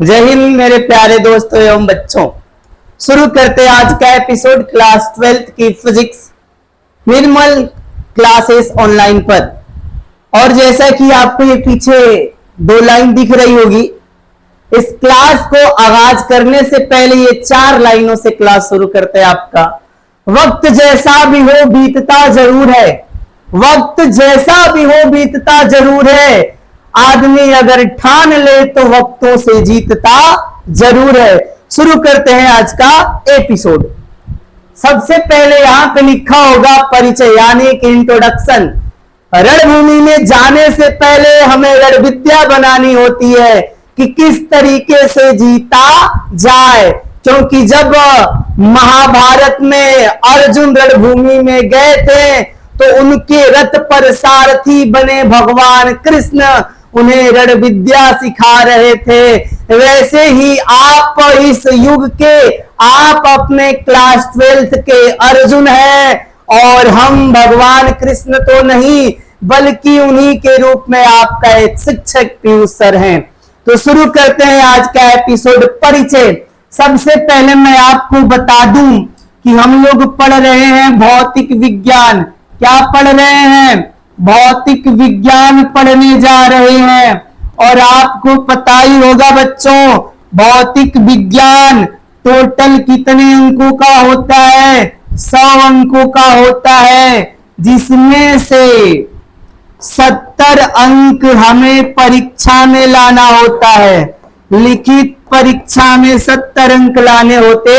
जय हिंद मेरे प्यारे दोस्तों एवं बच्चों। शुरू करते हैं आज का एपिसोड क्लास 12th की फिजिक्स मिनिमल क्लासेस ऑनलाइन पर। और जैसा कि आपको ये पीछे 2 लाइन दिख रही होगी, इस क्लास को आगाज करने से पहले ये 4 लाइनों से क्लास शुरू करते हैं आपका। वक्त जैसा भी हो बीतता जरूर है, वक्त जैसा भी हो बीतता जरूर है, आदमी अगर ठान ले तो वक्तों से जीतता जरूर है। शुरू करते हैं आज का एपिसोड। सबसे पहले यहां पे लिखा होगा परिचय यानी कि इंट्रोडक्शन। रणभूमि में जाने से पहले हमें रण विद्या बनानी होती है कि किस तरीके से जीता जाए, क्योंकि जब महाभारत में अर्जुन रणभूमि में गए थे तो उनके रथ पर सारथी बने भगवान कृष्ण उन्हें रण विद्या सिखा रहे थे। वैसे ही आप इस युग के, आप अपने क्लास 12th के अर्जुन हैं और हम भगवान कृष्ण तो नहीं बल्कि उन्हीं के रूप में आपका एक शिक्षक पीयूष सर हैं। तो शुरू करते हैं आज का एपिसोड परिचय। सबसे पहले मैं आपको बता दूं कि हम लोग पढ़ रहे हैं भौतिक विज्ञान। क्या पढ़ रहे हैं? भौतिक विज्ञान पढ़ने जा रहे हैं। और आपको पता ही होगा बच्चों, भौतिक विज्ञान टोटल कितने अंकों का होता है? 100 अंकों का होता है, जिसमें से 70 अंक हमें परीक्षा में लाना होता है। लिखित परीक्षा में 70 अंक लाने होते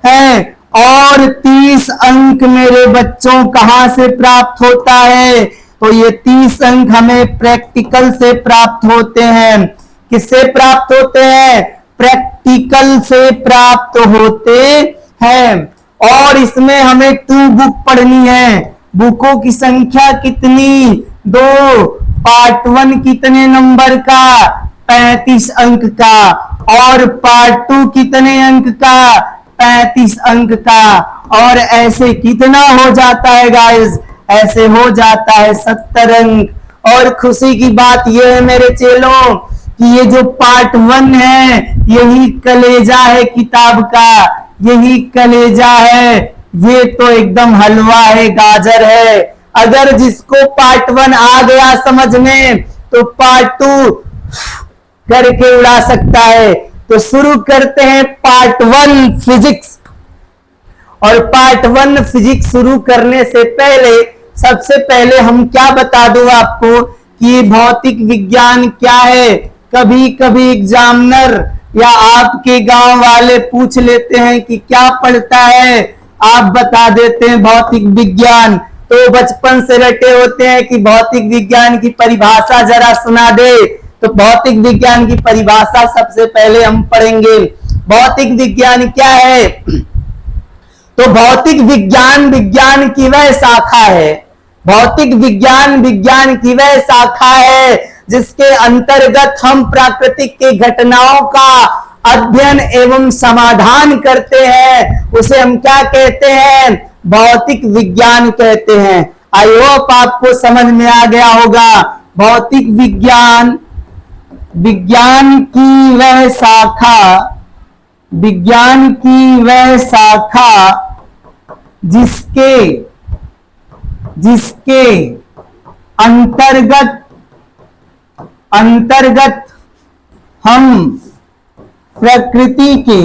हैं और 30 अंक मेरे बच्चों कहां से प्राप्त होता है? तो ये 30 अंक हमें प्रैक्टिकल से प्राप्त होते हैं। किससे प्राप्त होते हैं? प्रैक्टिकल से प्राप्त होते हैं। और इसमें हमें 2 बुक पढ़नी है। बुकों की संख्या कितनी? 2। पार्ट 1 कितने नंबर का? 35 अंक का। और पार्ट 2 कितने अंक का? 35 अंक का। और ऐसे कितना हो जाता है गाइस? ऐसे हो जाता है 70 अंक। और खुशी की बात यह है मेरे चेलों कि ये जो पार्ट 1 है यही कलेजा है किताब का, यही कलेजा है। ये तो एकदम हलवा है, गाजर है। अगर जिसको पार्ट 1 आ गया समझ में तो पार्ट 2 करके उड़ा सकता है। तो शुरू करते हैं पार्ट 1 फिजिक्स। और पार्ट 1 फिजिक्स शुरू करने से पहले सबसे पहले हम क्या बता दूं आपको कि ये भौतिक विज्ञान क्या है। कभी कभी एग्जामिनर या आपके गांव वाले पूछ लेते हैं कि क्या पढ़ता है, आप बता देते हैं भौतिक विज्ञान। तो बचपन से रटे होते हैं कि भौतिक विज्ञान की परिभाषा जरा सुना दे। तो भौतिक विज्ञान की परिभाषा सबसे पहले हम पढ़ेंगे। भौतिक विज्ञान क्या है? तो भौतिक विज्ञान विज्ञान की वह शाखा है, भौतिक विज्ञान विज्ञान की वह शाखा है जिसके अंतर्गत हम प्राकृतिक के घटनाओं का अध्ययन एवं समाधान करते हैं। उसे हम क्या कहते हैं? भौतिक विज्ञान कहते हैं। आई होप आपको समझ में आ गया होगा। भौतिक विज्ञान विज्ञान की वह शाखा, विज्ञान की वह शाखा जिसके अंतर्गत हम प्रकृति के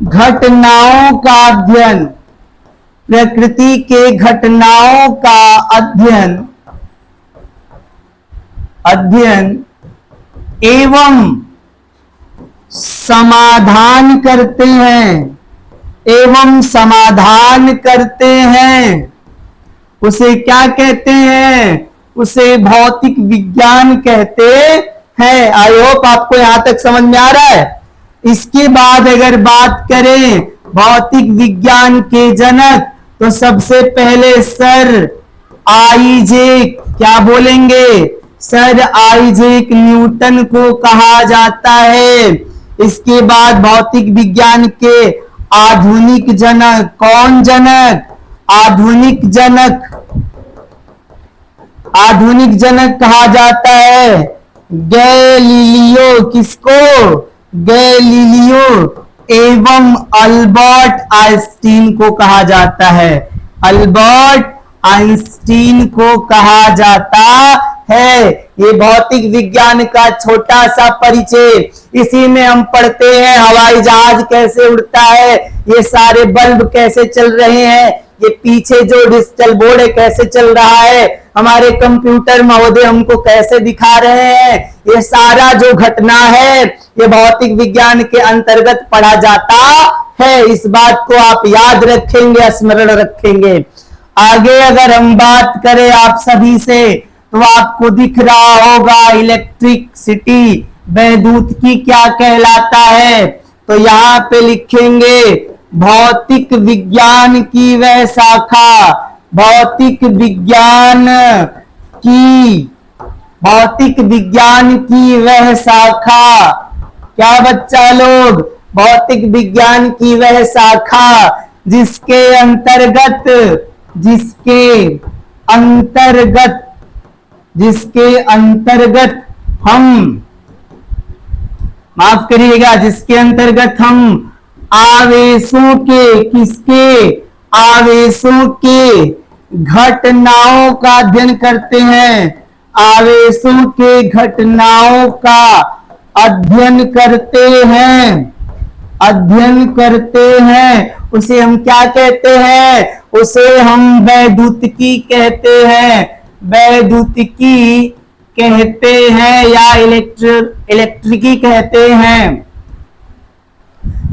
घटनाओं का अध्ययन, प्रकृति के घटनाओं का अध्ययन एवं समाधान करते हैं, उसे क्या कहते हैं? उसे भौतिक विज्ञान कहते हैं। आई होप आपको यहां तक समझ में आ रहा है। इसके बाद अगर बात करें भौतिक विज्ञान के जनक, तो सबसे पहले सर आइजैक, क्या बोलेंगे? सर आइजैक न्यूटन को कहा जाता है। इसके बाद भौतिक विज्ञान के आधुनिक जनक, कौन जनक? आधुनिक जनक आधुनिक जनक कहा जाता है गैलीलियो, किसको? गैलीलियो। एवं अल्बर्ट आइंस्टीन को कहा जाता है, अल्बर्ट आइंस्टीन को कहा जाता है। ये भौतिक विज्ञान का छोटा सा परिचय। इसी में हम पढ़ते हैं हवाई जहाज कैसे उड़ता है, ये सारे बल्ब कैसे चल रहे हैं, ये पीछे जो डिजिटल बोर्ड है कैसे चल रहा है, हमारे कंप्यूटर महोदय हमको कैसे दिखा रहे हैं, ये सारा जो घटना है ये भौतिक विज्ञान के अंतर्गत पढ़ा जाता है। इस बात को आप याद रखेंगे, स्मरण रखेंगे। आगे अगर हम बात करें आप सभी से, तो आपको दिख रहा होगा इलेक्ट्रिसिटी वैद्युत की क्या कहलाता है। तो यहाँ पे लिखेंगे भौतिक विज्ञान की वह शाखा, भौतिक विज्ञान की वह शाखा। क्या बच्चा लोग? भौतिक विज्ञान की वह शाखा जिसके अंतर्गत हम, माफ करिएगा, जिसके अंतर्गत हम आवेशों के, किसके? आवेशों के घटनाओं का अध्ययन करते हैं, आवेशों के घटनाओं का अध्ययन करते हैं, उसे हम क्या कहते हैं? उसे हम वैद्युतिकी कहते हैं, वैद्युतिकी कहते हैं या इलेक्ट्रिकी कहते हैं।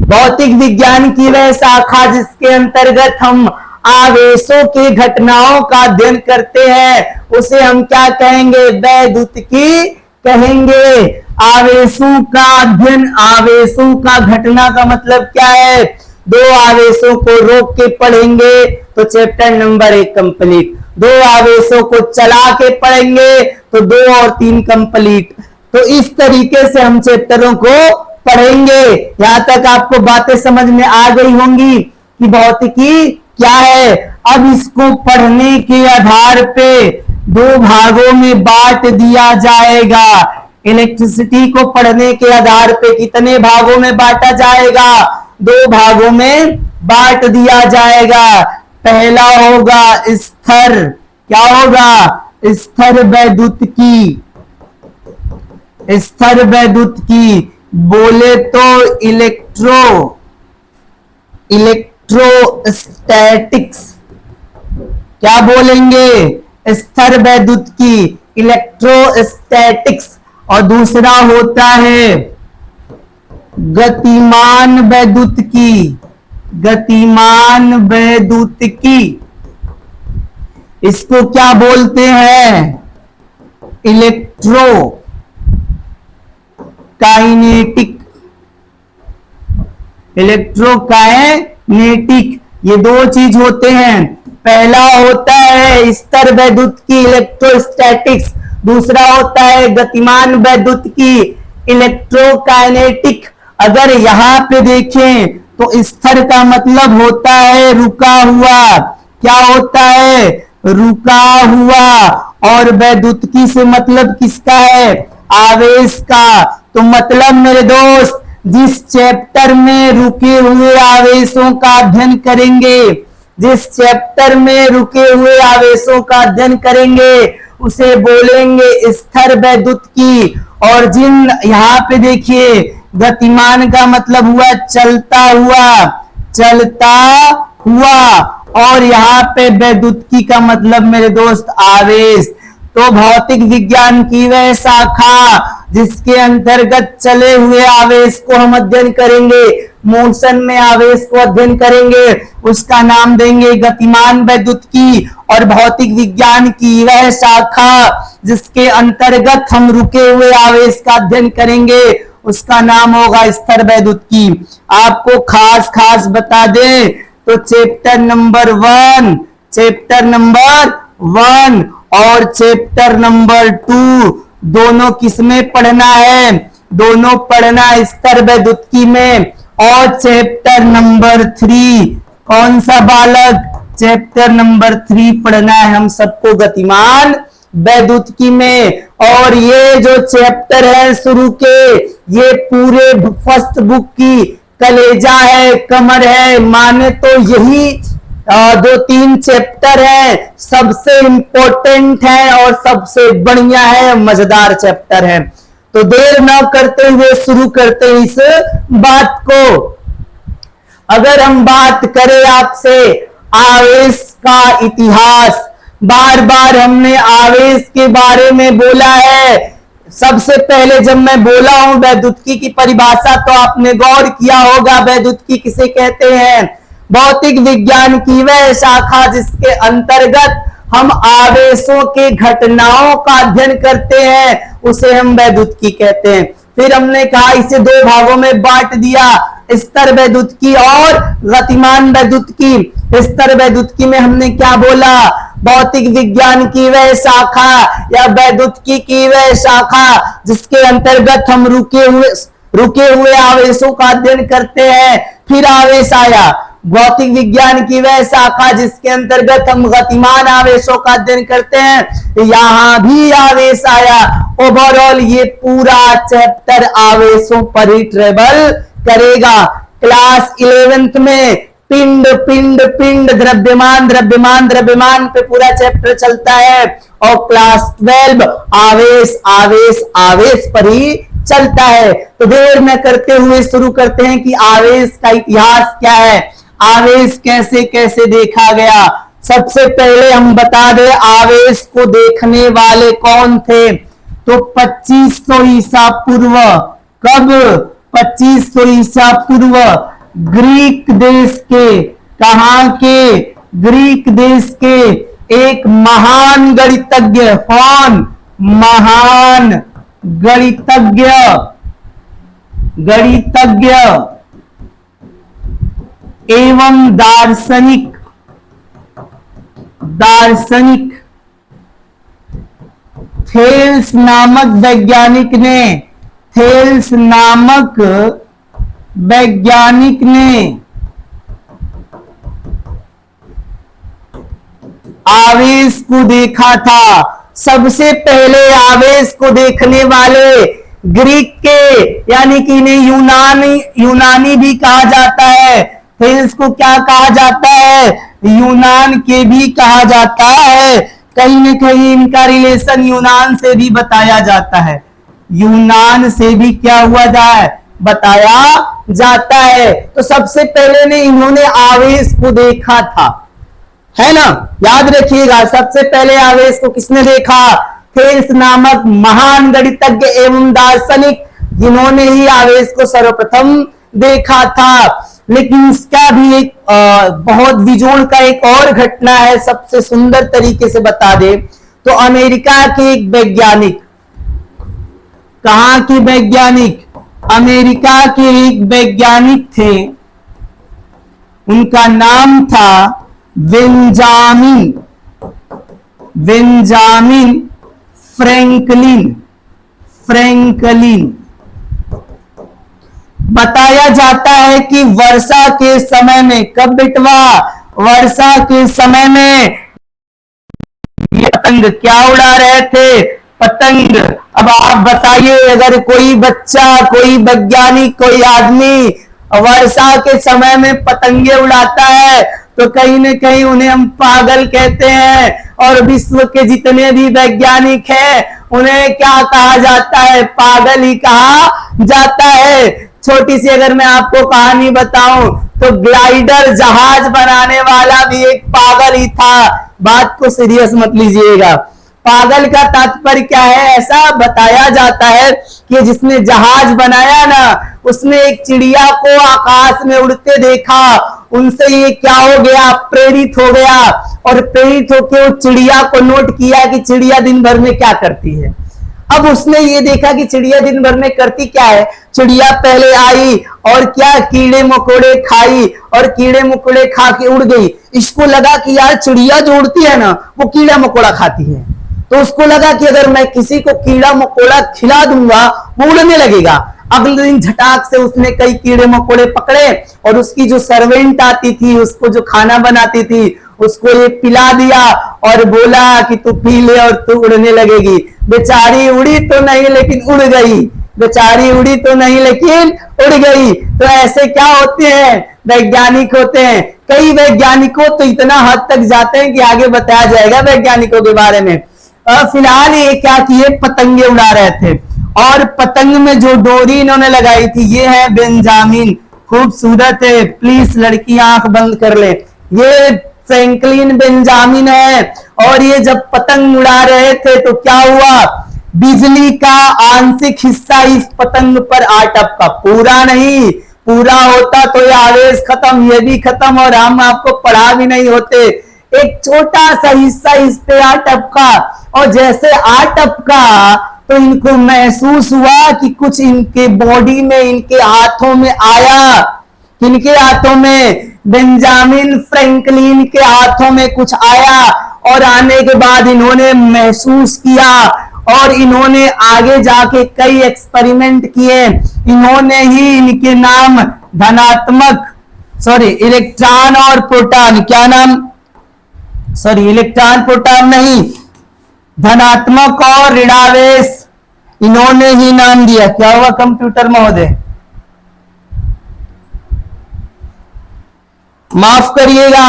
भौतिक विज्ञान की वह शाखा जिसके अंतर्गत हम आवेशों की घटनाओं का अध्ययन करते हैं, उसे हम क्या कहेंगे? वैद्युतिकी कहेंगे। आवेशों का अध्ययन, आवेशों का घटना का मतलब क्या है? दो आवेशों को रोक के पढ़ेंगे तो चैप्टर नंबर 1 कंप्लीट, दो आवेशों को चला के पढ़ेंगे तो 2 और 3 कंप्लीट। तो इस तरीके से हम चैप्टरों को पढ़ेंगे। यहां तक आपको बातें समझ में आ गई होंगी कि भौतिकी क्या है। अब इसको पढ़ने के आधार पे 2 भागों में बांट दिया जाएगा। इलेक्ट्रिसिटी को पढ़ने के आधार पे कितने भागों में बांटा जाएगा? 2 भागों में बांट दिया जाएगा। पहला होगा स्थिर, क्या होगा? स्थिर वैद्युतिकी, स्थिर वैद्युतिकी बोले तो इलेक्ट्रोस्टैटिक्स, क्या बोलेंगे? स्थिर वैद्युतिकी, इलेक्ट्रोस्टैटिक्स। और दूसरा होता है गतिमान वैद्युतिकी, गतिमान वैद्युतिकी। इसको क्या बोलते हैं? Electrokinetic, electrokinetic. ये 2 चीज होते हैं। पहला होता है स्थिर वैद्युतिकी, इलेक्ट्रोस्टैटिक्स। दूसरा होता है गतिमान वैद्युतिकी, इलेक्ट्रोकाइनेटिक। अगर यहाँ पे देखें तो स्थिर का मतलब होता है रुका हुआ, क्या होता है? रुका हुआ। और वैद्युतिकी से मतलब किसका है? आवेश का। तो मतलब मेरे दोस्त, जिस चैप्टर में रुके हुए आवेशों का अध्ययन करेंगे, जिस चैप्टर में रुके हुए आवेशों का अध्ययन करेंगे उसे बोलेंगे स्थिर वैद्युतिकी। और जिन, यहाँ पे देखिए गतिमान का मतलब हुआ चलता हुआ, चलता हुआ। और यहाँ पे वैद्युतिकी का मतलब मेरे दोस्त आवेश। तो भौतिक विज्ञान की वह शाखा जिसके अंतर्गत चले हुए आवेश को हम अध्ययन करेंगे, मोशन में आवेश को अध्ययन करेंगे, उसका नाम देंगे गतिमान वैद्युतिकी। और भौतिक विज्ञान की वह शाखा जिसके अंतर्गत हम रुके हुए आवेश का अध्ययन करेंगे, उसका नाम होगा स्थिर वैद्युतिकी। आपको खास बता दें तो चैप्टर नंबर 1, चैप्टर नंबर 1 और चैप्टर नंबर 2 दोनों किसमें पढ़ना है? दोनों पढ़ना स्थिर वैद्युतिकी में। और चैप्टर नंबर 3 कौन सा बालक? चैप्टर नंबर 3 पढ़ना है हम सबको गतिमान वैद्युतिकी में। और ये जो चैप्टर है शुरू के, ये पूरे फर्स्ट बुक की कलेजा है, कमर है, माने तो यही दो तीन चैप्टर है सबसे इंपॉर्टेंट है और सबसे बढ़िया है, मजेदार चैप्टर है। तो देर न करते हुए शुरू करते हैं इस बात को। अगर हम बात करें आपसे आवेश का इतिहास, बार बार हमने आवेश के बारे में बोला है। सबसे पहले जब मैं बोला हूं वैद्युतिकी की परिभाषा, तो आपने गौर किया होगा वैद्युतिकी किसे कहते हैं। भौतिक विज्ञान की वह शाखा जिसके अंतर्गत हम आवेशों के घटनाओं का अध्ययन करते हैं, उसे हम वैद्युतिकी कहते हैं। फिर हमने कहा इसे दो भागों में बांट दिया, स्तर वैद्युतिकी और गतिमान वैद्युतिकी। स्तर वैद्युतिकी में हमने क्या बोला, भौतिक विज्ञान की वह शाखा या वैद्युतिकी की वह शाखा जिसके अंतर्गत हम रुके हुए आवेशों का अध्ययन करते हैं। फिर आवेश आया, भौतिक विज्ञान की वह शाखा जिसके अंतर्गत हम गतिमान आवेशों का अध्ययन करते हैं। यहां भी आवेश आया। ओवरऑल ये पूरा चैप्टर आवेशों पर ही ट्रेवल करेगा। क्लास 11th में पिंड पिंड पिंड, द्रव्यमान द्रव्यमान द्रव्यमान पे पूरा चैप्टर चलता है। और क्लास 12 आवेश आवेश आवेश पर ही चलता है। तो देर न करते हुए शुरू करते हैं कि आवेश का इतिहास क्या है, आवेश कैसे कैसे देखा गया। सबसे पहले हम बता दें आवेश को देखने वाले कौन थे। तो 2500 ईसा पूर्व, कब 2500 ईसा पूर्व ग्रीक देश के, कहां के, ग्रीक देश के एक महान गणितज्ञ, कौन, महान गणितज्ञ एवं दार्शनिक थेल्स नामक वैज्ञानिक ने आवेश को देखा था। सबसे पहले आवेश को देखने वाले ग्रीक के, यानी कि इन्हें यूनानी भी कहा जाता है। थेल्स को क्या कहा जाता है, यूनान के भी कहा जाता है। कहीं न कहीं इनका रिलेशन यूनान से भी बताया जाता है, यूनान से भी क्या हुआ जाए, बताया जाता है। तो सबसे पहले इन्होंने आवेश को देखा था, है ना, याद रखिएगा। सबसे पहले आवेश को किसने देखा, थेल्स नामक महान गणितज्ञ एवं दार्शनिक, जिन्होंने ही आवेश को सर्वप्रथम देखा था। लेकिन इसका भी एक बहुत विजोड़ का एक और घटना है, सबसे सुंदर तरीके से बता दे तो अमेरिका के एक वैज्ञानिक, कहां के वैज्ञानिक, अमेरिका के एक वैज्ञानिक थे, उनका नाम था बेंजामिन फ्रैंकलिन। बताया जाता है कि वर्षा के समय में, कब बिटवा, वर्षा के समय में ये पतंग क्या उड़ा रहे थे, पतंग। अब आप बताइए, अगर कोई बच्चा, कोई वैज्ञानिक, कोई आदमी वर्षा के समय में पतंगे उड़ाता है तो कहीं न कहीं उन्हें हम पागल कहते हैं। और विश्व के जितने भी वैज्ञानिक हैं उन्हें क्या कहा जाता है, पागल ही कहा जाता है। छोटी सी अगर मैं आपको कहानी बताऊं तो ग्लाइडर जहाज बनाने वाला भी एक पागल ही था। बात को सीरियस मत लीजिएगा। पागल का तात्पर्य क्या है, ऐसा बताया जाता है कि जिसने जहाज बनाया ना, उसने एक चिड़िया को आकाश में उड़ते देखा, उनसे ये क्या हो गया, प्रेरित हो गया। और प्रेरित होकर वो चिड़िया को नोट किया कि चिड़िया दिन भर में क्या करती है। अब उसने ये देखा कि चिड़िया दिन भर में करती क्या है। चिड़िया पहले आई और क्या, कीड़े मकोड़े खाई और कीड़े मकोड़े खा के उड़ गई। इसको लगा कि यार चिड़िया जो उड़ती है ना वो कीड़ा मकोड़ा खाती है, तो उसको लगा कि अगर मैं किसी को कीड़ा मकोड़ा खिला दूंगा वो उड़ने लगेगा। अगले दिन झटाक से उसने कई कीड़े मकोड़े पकड़े और उसकी जो सर्वेंट आती थी, उसको जो खाना बनाती थी, उसको ये पिला दिया और बोला कि तू पी ले और तू उड़ने लगेगी। बेचारी उड़ी तो नहीं लेकिन उड़ गई, बेचारी उड़ी तो नहीं लेकिन उड़ गई। तो ऐसे क्या होते हैं, वैज्ञानिक होते हैं। कई वैज्ञानिकों तो इतना हद तक जाते हैं कि आगे बताया जाएगा वैज्ञानिकों के बारे में। फिलहाल ये क्या किए, पतंगे उड़ा रहे थे और पतंग में जो डोरी इन्होंने लगाई थी ये है बेंजामिन, खूबसूरत है। प्लीज लड़की आंख बंद कर ले। ये फ्रैंकलिन बेंजामिन है और ये जब पतंग उड़ा रहे थे तो क्या हुआ, बिजली का आंशिक हिस्सा इस पतंग पर आ टपका, पूरा नहीं, पूरा होता तो ये आवेश खत्म, ये भी खत्म और हम आपको पढ़ा भी नहीं होते। एक छोटा सा हिस्सा इस पे आ टपका और जैसे आ टपका तो इनको महसूस हुआ कि कुछ इनके बॉडी में, इनके हाथों में आया। किनके हाथों में, बेंजामिन फ्रैंकलिन के हाथों में कुछ आया और आने के बाद इन्होंने महसूस किया और इन्होंने आगे जाके कई एक्सपेरिमेंट किए। इन्होंने ही इनके नाम धनात्मक इलेक्ट्रॉन और प्रोटॉन, क्या नाम, इलेक्ट्रॉन प्रोटॉन नहीं, धनात्मक और ऋणावेश, इन्होंने ही नाम दिया। क्या हुआ कंप्यूटर महोदय, माफ करिएगा,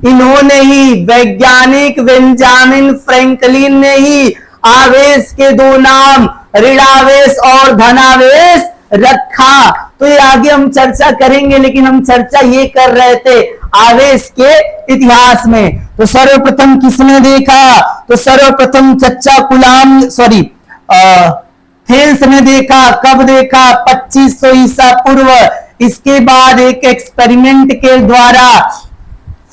इन्होंने ही, वैज्ञानिक बेंजामिन फ्रैंकलिन ने ही आवेश के दो नाम ऋणावेश और धनावेश रखा। तो ये आगे हम चर्चा करेंगे, लेकिन हम चर्चा ये कर रहे थे आवेश के इतिहास में। तो सर्वप्रथम किसने देखा, तो सर्वप्रथम चच्चा कुलाम थेल्स ने देखा। कब देखा, 2500 ईसा पूर्व। इसके बाद एक एक्सपेरिमेंट के द्वारा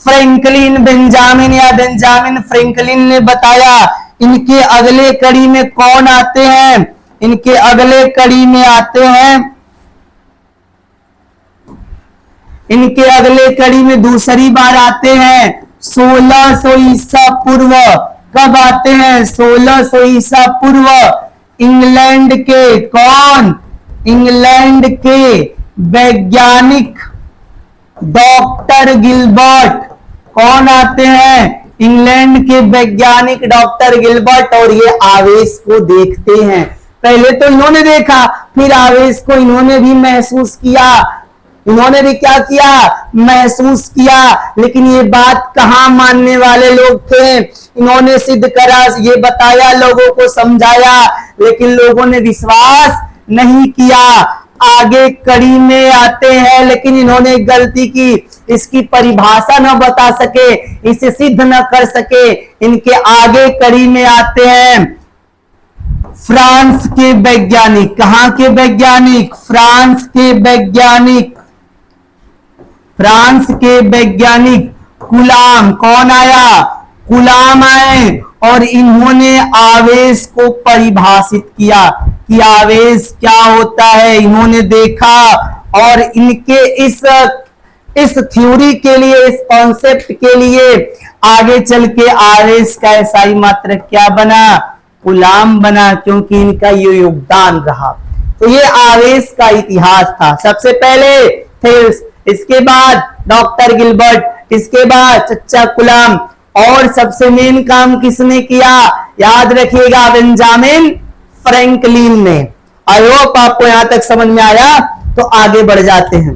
फ्रैंकलिन बेंजामिन या बेंजामिन फ्रैंकलिन ने बताया। इनके अगले कड़ी में कौन आते हैं, इनके अगले कड़ी में आते हैं, इनके अगले कड़ी में दूसरी बार आते हैं 1600 ईसा पूर्व। कब आते हैं, 1600 ईसा पूर्व। इंग्लैंड के कौन, इंग्लैंड के वैज्ञानिक डॉक्टर गिलबर्ट, कौन आते हैं, इंग्लैंड के वैज्ञानिक डॉक्टर गिलबर्ट, और ये आवेश को देखते हैं। पहले तो इन्होंने देखा, फिर आवेश को इन्होंने भी महसूस किया, इन्होंने भी क्या किया, महसूस किया। लेकिन ये बात कहाँ मानने वाले लोग थे, इन्होंने सिद्ध करा, ये बताया, लोगों को समझाया, लेकिन लोगों ने विश्वास नहीं किया। आगे कड़ी में आते हैं, लेकिन इन्होंने गलती की, इसकी परिभाषा न बता सके, इसे सिद्ध न कर सके। इनके आगे कड़ी में आते हैं फ्रांस के वैज्ञानिक। कहां के वैज्ञानिक, फ्रांस के वैज्ञानिक, फ्रांस के वैज्ञानिक कुलाम। कौन आया, कुलाम आए और इन्होंने आवेश को परिभाषित किया कि आवेश क्या होता है। इन्होंने देखा और इनके इस थ्योरी के लिए, इस कॉन्सेप्ट के लिए आगे चल के आवेश का एसआई मात्रक क्या बना, कुलाम बना, क्योंकि इनका ये योगदान रहा। तो ये आवेश का इतिहास था। सबसे पहले थेल्स, इसके बाद डॉक्टर गिलबर्ट, इसके बाद चच्चा कुलाम, और सबसे मेन काम किसने किया, याद रखिएगा, बेंजामिन फ्रैंकलिन ने। आई होप आपको यहां तक समझ में आया। तो आगे बढ़ जाते हैं,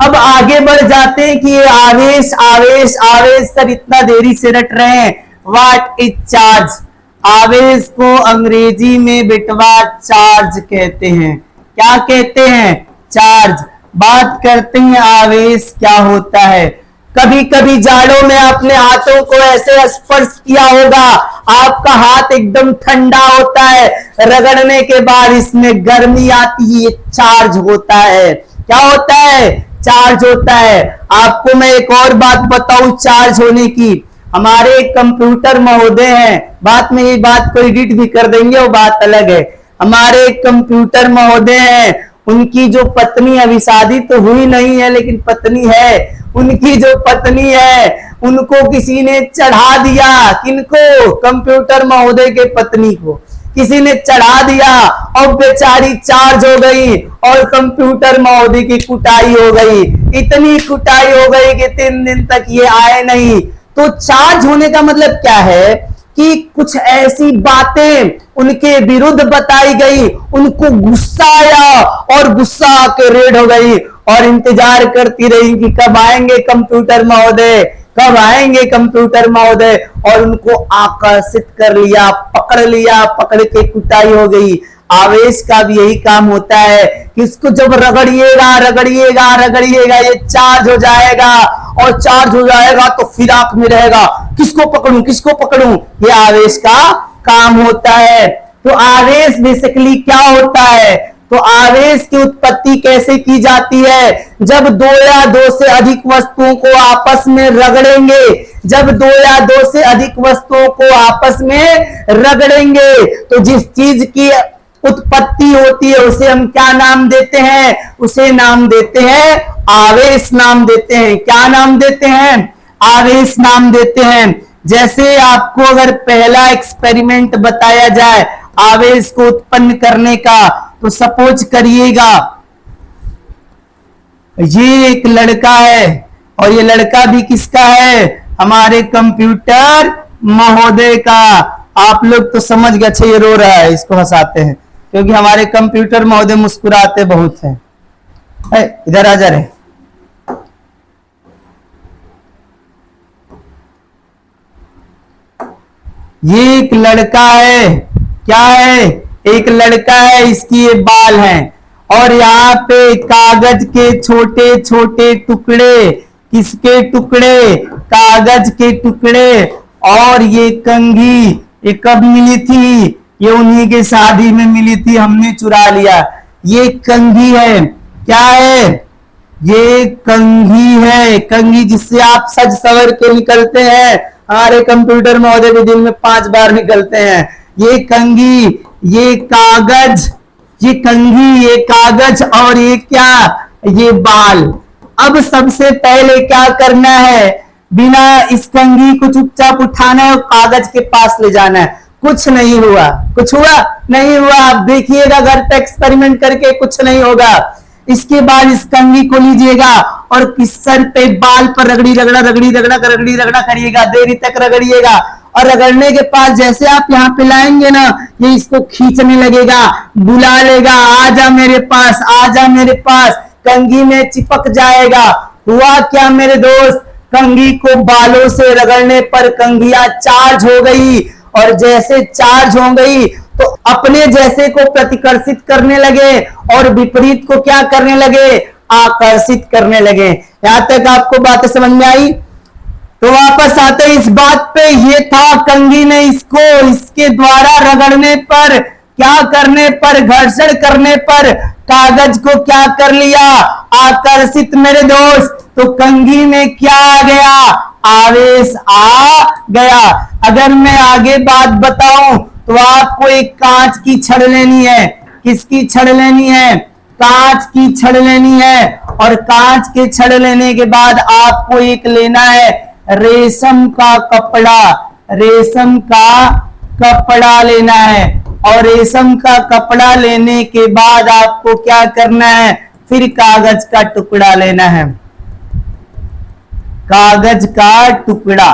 अब आगे बढ़ जाते हैं कि ये आवेश आवेश आवेश सर इतना देरी से रट रहे हैं। व्हाट इज चार्ज, आवेश को अंग्रेजी में बेटवा चार्ज कहते हैं। क्या कहते हैं, चार्ज। बात करते हैं आवेश क्या होता है। कभी कभी जाड़ों में आपने हाथों को ऐसे स्पर्श किया होगा, आपका हाथ एकदम ठंडा होता है, रगड़ने के बाद इसमें गर्मी आती है, ये चार्ज होता है। क्या होता है, चार्ज होता है। आपको मैं एक और बात बताऊं चार्ज होने की। हमारे एक कंप्यूटर महोदय हैं, बात में ये बात को एडिट भी कर देंगे, वो बात अलग है। हमारे एक कंप्यूटर महोदय हैं, उनकी जो पत्नी, अभी शादी तो हुई नहीं है लेकिन पत्नी है, उनकी जो पत्नी है उनको किसी ने चढ़ा दिया। किनको, कंप्यूटर महोदय के पत्नी को किसी ने चढ़ा दिया और बेचारी चार्ज हो गई और कंप्यूटर महोदय की कुटाई हो गई, इतनी कुटाई हो गई कि 3 दिन तक ये आए नहीं। तो चार्ज होने का मतलब क्या है कि कुछ ऐसी बातें उनके विरुद्ध बताई गई, उनको गुस्सा आया और गुस्सा आके रेड हो गई और इंतजार करती रही कि कब आएंगे कंप्यूटर महोदय, कब आएंगे कंप्यूटर महोदय, और उनको आकर्षित कर लिया, पकड़ के कुटाई हो गई। आवेश का भी यही काम होता है कि इसको जब रगड़िएगा रगड़िएगा रगड़िएगा ये चार्ज हो जाएगा, और चार्ज हो जाएगा तो फिराक में रहेगा, किसको पकड़ूं किसको पकड़ूं, ये आवेश का काम होता है। तो आवेश बेसिकली क्या होता है, तो आवेश की उत्पत्ति कैसे की जाती है, जब 2 या 2 से अधिक वस्तुओं को आपस में रगड़ेंगे, जब 2 या 2 से अधिक वस्तुओं को आपस में रगड़ेंगे तो जिस चीज की उत्पत्ति होती है उसे हम क्या नाम देते हैं, उसे नाम देते हैं आवेश नाम देते हैं। क्या नाम देते हैं, आवेश नाम देते हैं। जैसे आपको अगर पहला एक्सपेरिमेंट बताया जाए आवेश को उत्पन्न करने का, तो सपोज करिएगा ये एक लड़का है और ये लड़का भी किसका है, हमारे कंप्यूटर महोदय का। आप लोग तो समझ गए, अच्छा ये रो रहा है इसको हंसाते हैं, क्योंकि हमारे कंप्यूटर महोदय मुस्कुराते बहुत हैं। इधर आ जा रहे, ये एक लड़का है, क्या है, एक लड़का है, इसकी ये बाल हैं और यहाँ पे कागज के छोटे छोटे टुकड़े, किसके टुकड़े, कागज के टुकड़े, और ये कंघी, ये कब मिली थी, ये उन्हीं के शादी में मिली थी, हमने चुरा लिया। ये कंघी है, क्या है, ये कंघी है, कंघी जिससे आप सज सवर के निकलते हैं, हमारे कंप्यूटर महोदय भी दिन में 5 बार निकलते हैं। ये कंघी, ये कागज, ये कंघी, ये कागज, और ये क्या, ये बाल। अब सबसे पहले क्या करना है, बिना इस कंघी को चुपचाप उठाना है और कागज के पास ले जाना है। कुछ नहीं हुआ, कुछ हुआ नहीं हुआ, आप देखिएगा घर पे एक्सपेरिमेंट करके, कुछ नहीं होगा। इसके बाद इस कंघी को लीजिएगा और किस सर पे बाल पर रगड़ी रगड़ा करिएगा, देरी तक रगड़िएगा, और रगड़ने के पास जैसे आप यहाँ पे लाएंगे ना, ये इसको खींचने लगेगा, बुला लेगा, आजा मेरे पास, आजा मेरे पास, कंघी में चिपक जाएगा। हुआ क्या मेरे दोस्त, कंघी को बालों से रगड़ने पर कंघिया चार्ज हो गई, और जैसे चार्ज हो गई तो अपने जैसे को प्रतिकर्षित करने लगे और विपरीत को क्या करने लगे, आकर्षित करने लगे। यहां तक आपको बात समझ में आई। तो वापस आते इस बात पे, ये था कंघी ने इसको इसके द्वारा रगड़ने पर, क्या करने पर, घर्षण करने पर कागज को क्या कर लिया, आकर्षित मेरे दोस्त। तो कंघी में क्या आ गया, आवेश आ गया। अगर मैं आगे बात बताऊं तो आपको एक कांच की छड़ लेनी है, किसकी छड़ लेनी है, कांच की छड़ लेनी है, और कांच के छड़ लेने के बाद आपको एक लेना है रेशम का कपड़ा, रेशम का कपड़ा लेना है, और रेशम का कपड़ा लेने के बाद आपको क्या करना है, फिर कागज का टुकड़ा लेना है, कागज का टुकड़ा।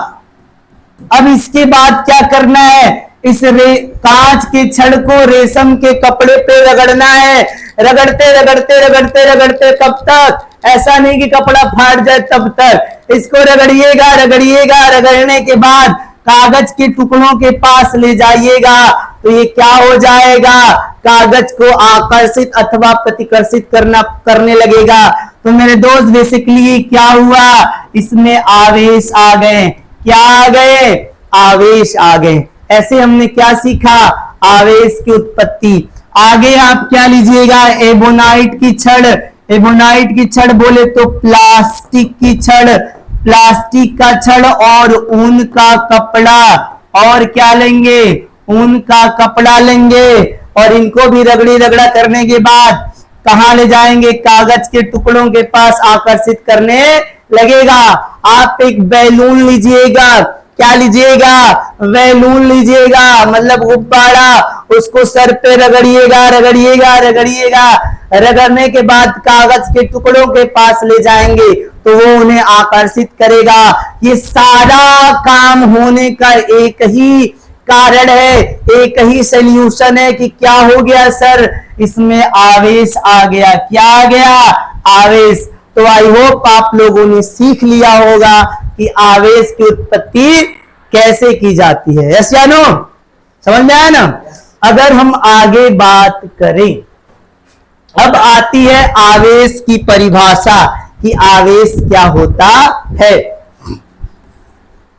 अब इसके बाद क्या करना है, इस कांच के छड़ को रेशम के कपड़े पे रगड़ना है, रगड़ते रगड़ते रगड़ते रगड़ते, कब तक, ऐसा नहीं कि कपड़ा फाट जाए तब तक, इसको रगड़िएगा रगड़िएगा, रगड़ने के बाद कागज के टुकड़ों के पास ले जाइएगा, तो ये क्या हो जाएगा, कागज को आकर्षित अथवा प्रतिकर्षित करने लगेगा। तो मेरे दोस्त बेसिकली क्या हुआ, इसमें आवेश आ गए, क्या आ गए, आवेश आ गए। ऐसे हमने क्या सीखा, आवेश की उत्पत्ति। आगे आप क्या लीजिएगा, एबोनाइट की छड़, एबोनाइट की छड़ बोले तो प्लास्टिक की छड़, प्लास्टिक का छड़ और ऊन का कपड़ा, और क्या लेंगे, ऊन का कपड़ा लेंगे, और इनको भी रगड़ी रगड़ा करने के बाद कहां ले जाएंगे, कागज के टुकड़ों के पास आकर्षित करने लगेगा। आप एक बैलून लीजिएगा, क्या लीजिएगा, बैलून लीजिएगा, मतलब गुब्बारा, उसको सर पे रगड़िएगा रगड़िएगा रगड़िएगा, रगड़ने के बाद कागज के टुकड़ों के पास ले जाएंगे तो वो उन्हें आकर्षित करेगा। ये सारा काम होने का एक ही कारण है, एक ही सॉल्यूशन है कि क्या हो गया सर, इसमें आवेश आ गया। क्या आ गया? आवेश। तो आई होप आप लोगों ने सीख लिया होगा कि आवेश की उत्पत्ति कैसे की जाती है। यस या नो? समझ में आया ना? अगर हम आगे बात करें, अब आती है आवेश की परिभाषा कि आवेश क्या होता है।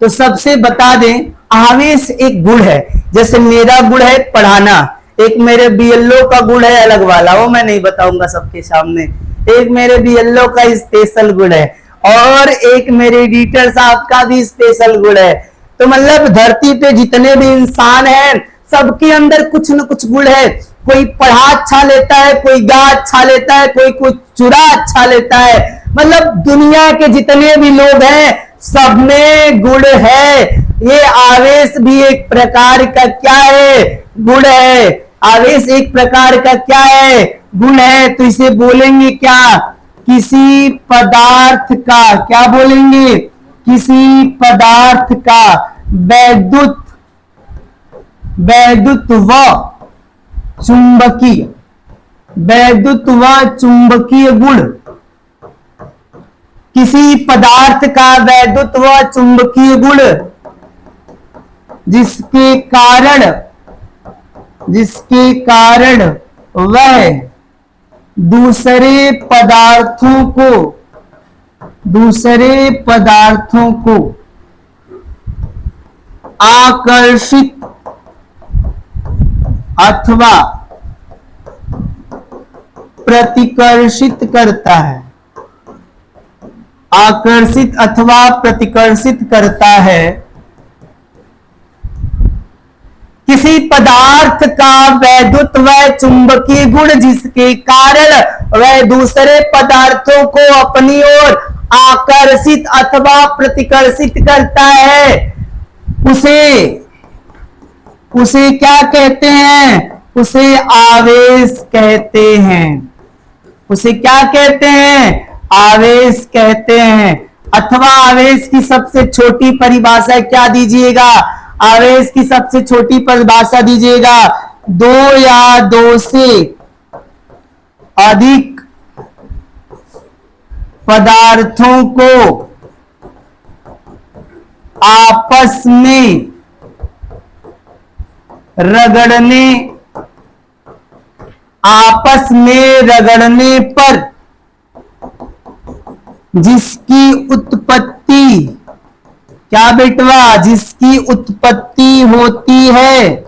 तो सबसे बता दें, आवेश एक गुण है। जैसे मेरा गुण है पढ़ाना, एक मेरे बीएलओ का गुण है अलग वाला, वो मैं नहीं बताऊंगा सबके सामने। एक मेरे बीएलओ का स्पेशल गुण है और एक मेरे एडिटर साहब का भी स्पेशल गुण है। तो मतलब धरती पे जितने भी इंसान हैं सबके अंदर कुछ न कुछ गुण है। कोई पढ़ा अच्छा लेता है, कोई गा अच्छा लेता है, कोई कुछ चुरा अच्छा लेता है। मतलब दुनिया के जितने भी लोग हैं सब में गुण है। ये आवेश भी एक प्रकार का क्या है? गुण है। आवेश एक प्रकार का क्या है? गुण है। तो इसे बोलेंगे क्या? किसी पदार्थ का, क्या बोलेंगे? किसी पदार्थ का वैद्युत व चुंबकीय गुण। किसी पदार्थ का वैद्युत व चुंबकीय गुण जिसके कारण वह दूसरे पदार्थों को आकर्षित अथवा प्रतिकर्षित करता है। आकर्षित अथवा प्रतिकर्षित करता है। किसी पदार्थ का वैद्युत व चुंबकीय गुण जिसके कारण वह दूसरे पदार्थों को अपनी ओर आकर्षित अथवा प्रतिकर्षित करता है, उसे क्या कहते हैं? उसे आवेश कहते हैं। उसे क्या कहते हैं? आवेश कहते हैं। अथवा आवेश की सबसे छोटी परिभाषा क्या दीजिएगा? आवेश की सबसे छोटी परिभाषा दीजिएगा। दो या दो से अधिक पदार्थों को आपस में रगड़ने पर जिसकी उत्पत्ति, क्या बेटवा? जिसकी उत्पत्ति होती है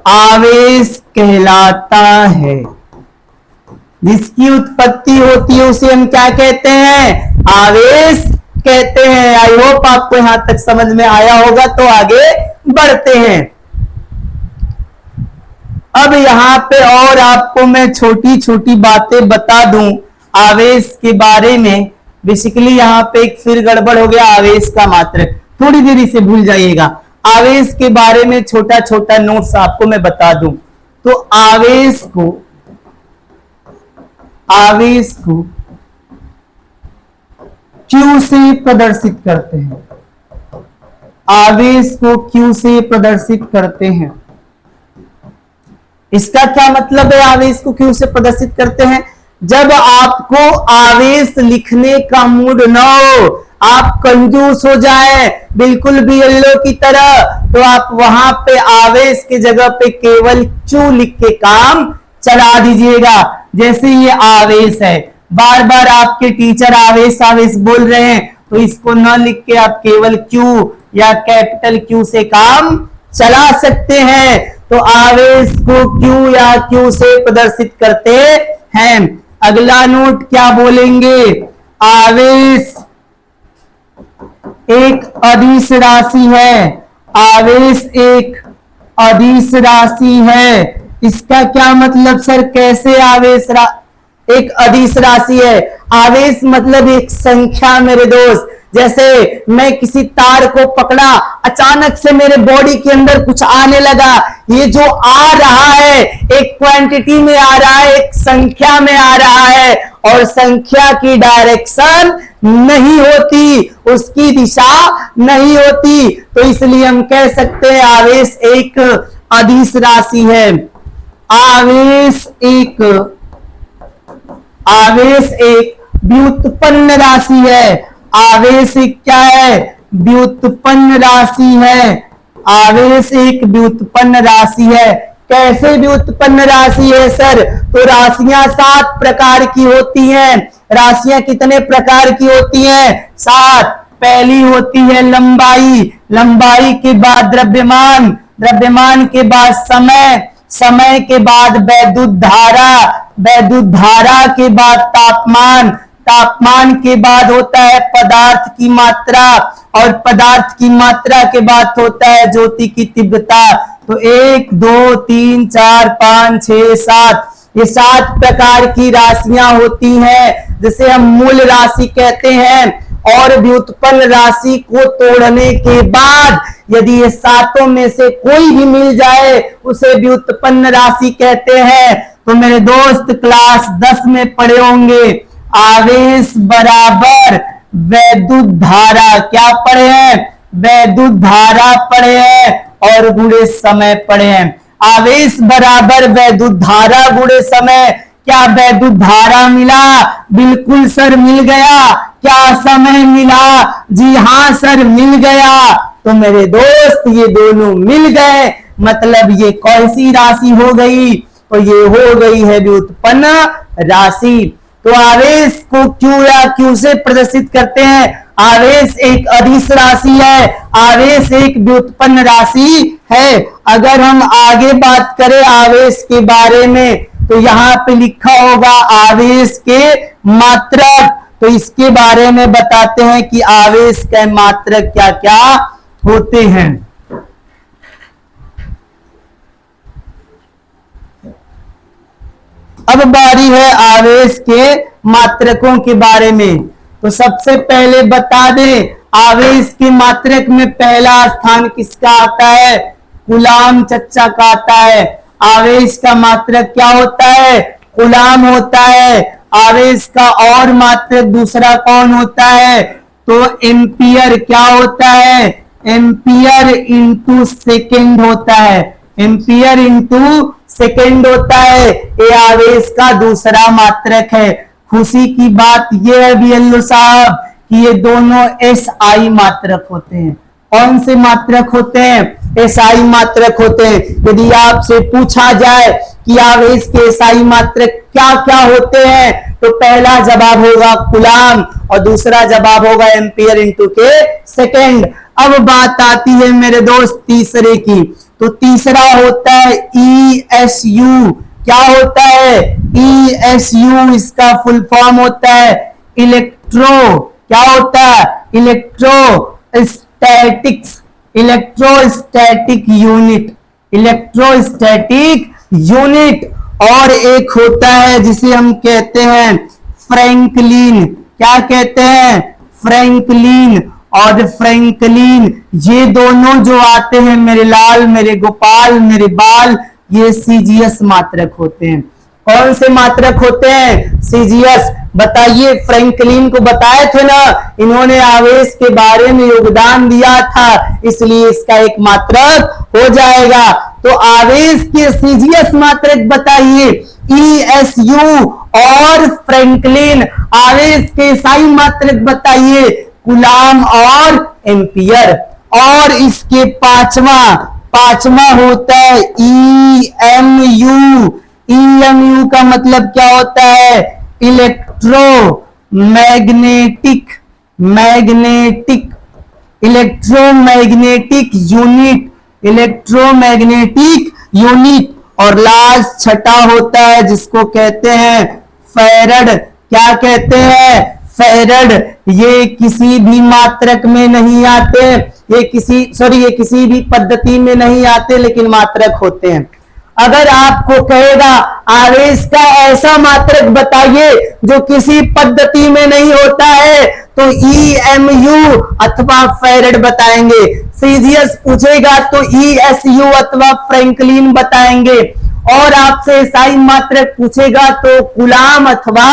आवेश कहलाता है। जिसकी उत्पत्ति होती है उसे हम क्या कहते हैं? आवेश कहते हैं। आई होप आपको यहां तक समझ में आया होगा। तो आगे बढ़ते हैं। अब यहां पे और आपको मैं छोटी छोटी बातें बता दूं आवेश के बारे में। बेसिकली यहां पे एक फिर गड़बड़ हो गया आवेश का मात्रक, थोड़ी देरी से भूल जाइएगा। आवेश के बारे में छोटा छोटा नोट्स आपको मैं बता दूं। तो आवेश को क्यू से प्रदर्शित करते हैं। आवेश को क्यू से प्रदर्शित करते हैं। इसका क्या मतलब है? आवेश को क्यू से प्रदर्शित करते हैं। जब आपको आवेश लिखने का मूड न हो, आप कंजूस हो जाए बिल्कुल बीएलओ की तरह, तो आप वहां पे आवेश की जगह पे केवल क्यू लिख के काम चला दीजिएगा। जैसे ये आवेश है, बार बार आपके टीचर आवेश आवेश बोल रहे हैं, तो इसको न लिख के आप केवल क्यू या कैपिटल क्यू से काम चला सकते हैं। तो आवेश को क्यू या क्यू से प्रदर्शित करते हैं। अगला नोट क्या बोलेंगे? आवेश एक अदिश राशि है। आवेश एक अदिश राशि है। इसका क्या मतलब सर? कैसे आवेश एक अदिश राशि है? आवेश मतलब एक संख्या मेरे दोस्त। जैसे मैं किसी तार को पकड़ा, अचानक से मेरे बॉडी के अंदर कुछ आने लगा। ये जो आ रहा है एक क्वांटिटी में आ रहा है, एक संख्या में आ रहा है, और संख्या की डायरेक्शन नहीं होती, उसकी दिशा नहीं होती। तो इसलिए हम कह सकते हैं आवेश एक अदिश राशि है। आवेश एक व्युत्पन्न राशि है। आवेश क्या है? व्युत्पन्न राशि है। आवेश एक व्युत्पन्न राशि है। कैसे व्युत्पन्न राशि है सर? तो राशियां 7 प्रकार की होती हैं। राशियां कितने प्रकार की होती हैं? 7। पहली होती है लंबाई, लंबाई के बाद द्रव्यमान, द्रव्यमान के बाद समय, समय के बाद वैद्युत धारा, वैद्युत धारा के बाद तापमान, तापमान के बाद होता है पदार्थ की मात्रा, और पदार्थ की मात्रा के बाद होता है ज्योति की तीव्रता। तो 1 2 3 4 5 6 7, ये 7 प्रकार की राशियां होती हैं, जिसे हम मूल राशि कहते हैं। और व्युत्पन्न राशि को तोड़ने के बाद यदि ये 7 में से कोई भी मिल जाए उसे व्युत्पन्न राशि कहते हैं। तो मेरे दोस्त क्लास 10 में पढ़े होंगे, आवेश बराबर वैद्युत धारा, क्या पढ़े हैं? वैद्युत धारा पढ़े हैं, और गुणे समय पढ़े हैं। आवेश बराबर वैद्युत धारा गुणे समय। क्या वैद्युत धारा मिला? बिल्कुल सर मिल गया। क्या समय मिला? जी हाँ सर मिल गया। तो मेरे दोस्त ये दोनों मिल गए, मतलब ये कौन सी राशि हो गई? तो ये हो गई है व्युत्पन्न राशि। तो आवेश को क्यू या क्यू से प्रदर्शित करते हैं। आवेश एक अदिश राशि है, आवेश एक व्युत्पन्न राशि है। अगर हम आगे बात करें आवेश के बारे में, तो यहाँ पे लिखा होगा आवेश के मात्रक। तो इसके बारे में बताते हैं कि आवेश के मात्रक क्या क्या होते हैं। अब बारी है आवेश के मात्रकों के बारे में। तो सबसे पहले बता दें, आवेश के मात्रक में पहला स्थान किसका आता है? कूलाम चच्चा का आता है। आवेश का मात्रक क्या होता है? कूलाम होता है। आवेश का और मात्रक दूसरा कौन होता है? तो एम्पियर। क्या होता है? एम्पियर इंटू सेकेंड होता है। एम्पियर इंटू सेकेंड होता है। ये आवेश का दूसरा मात्रक है। खुशी की बात यह है बीएलओ साहब कि ये दोनों एसआई मात्रक होते हैं। कौन से मात्रक होते हैं? एसआई मात्रक होते हैं। यदि आपसे पूछा जाए कि आवेश के एसआई मात्रक क्या क्या होते हैं, तो पहला जवाब होगा कूलाम और दूसरा जवाब होगा एम्पियर इंटू के सेकेंड। अब बात आती है मेरे दोस्त तीसरे की। तो तीसरा होता है ESU। क्या होता है? ESU इसका फुल फॉर्म होता है इलेक्ट्रो। क्या होता है? Electrostatics, electrostatic unit, electrostatic unit. और एक होता है जिसे हम कहते हैं फ्रैंकलिन। क्या कहते हैं? फ्रैंकलिन और फ्रैंकलिन। ये दोनों जो आते हैं मेरे लाल, मेरे गोपाल, मेरे बाल, ये सीजीएस मात्रक होते हैं। कौन से मात्रक होते हैं? सीजीएस। बताइए, फ्रैंकलिन को बताए थे ना, इन्होंने आवेश के बारे में योगदान दिया था, इसलिए इसका एक मात्रक हो जाएगा। तो आवेश के सीजीएस मात्रक बताइए, ESU और फ्रैंकलिन। आवेश के एसआई मात्रक बताइए, कूलाम और एम्पियर। और इसके पांचवा होता है EMU। EMU का मतलब क्या होता है? Electromagnetic, magnetic, electromagnetic unit, electromagnetic unit. और लास्ट छठा होता है जिसको कहते हैं फैरड। क्या कहते हैं? फैरड। ये किसी भी मात्रक में नहीं आते, ये किसी भी पद्धति में नहीं आते, लेकिन मात्रक होते हैं। अगर आपको कहेगा आवेश का ऐसा मात्रक बताइए जो किसी पद्धति में नहीं होता है, तो EMU अथवा फैरड बताएंगे। सीजीएस पूछेगा तो ESU अथवा फ्रैंकलिन बताएंगे। और आपसे SI मात्रक पूछेगा तो कूलाम अथवा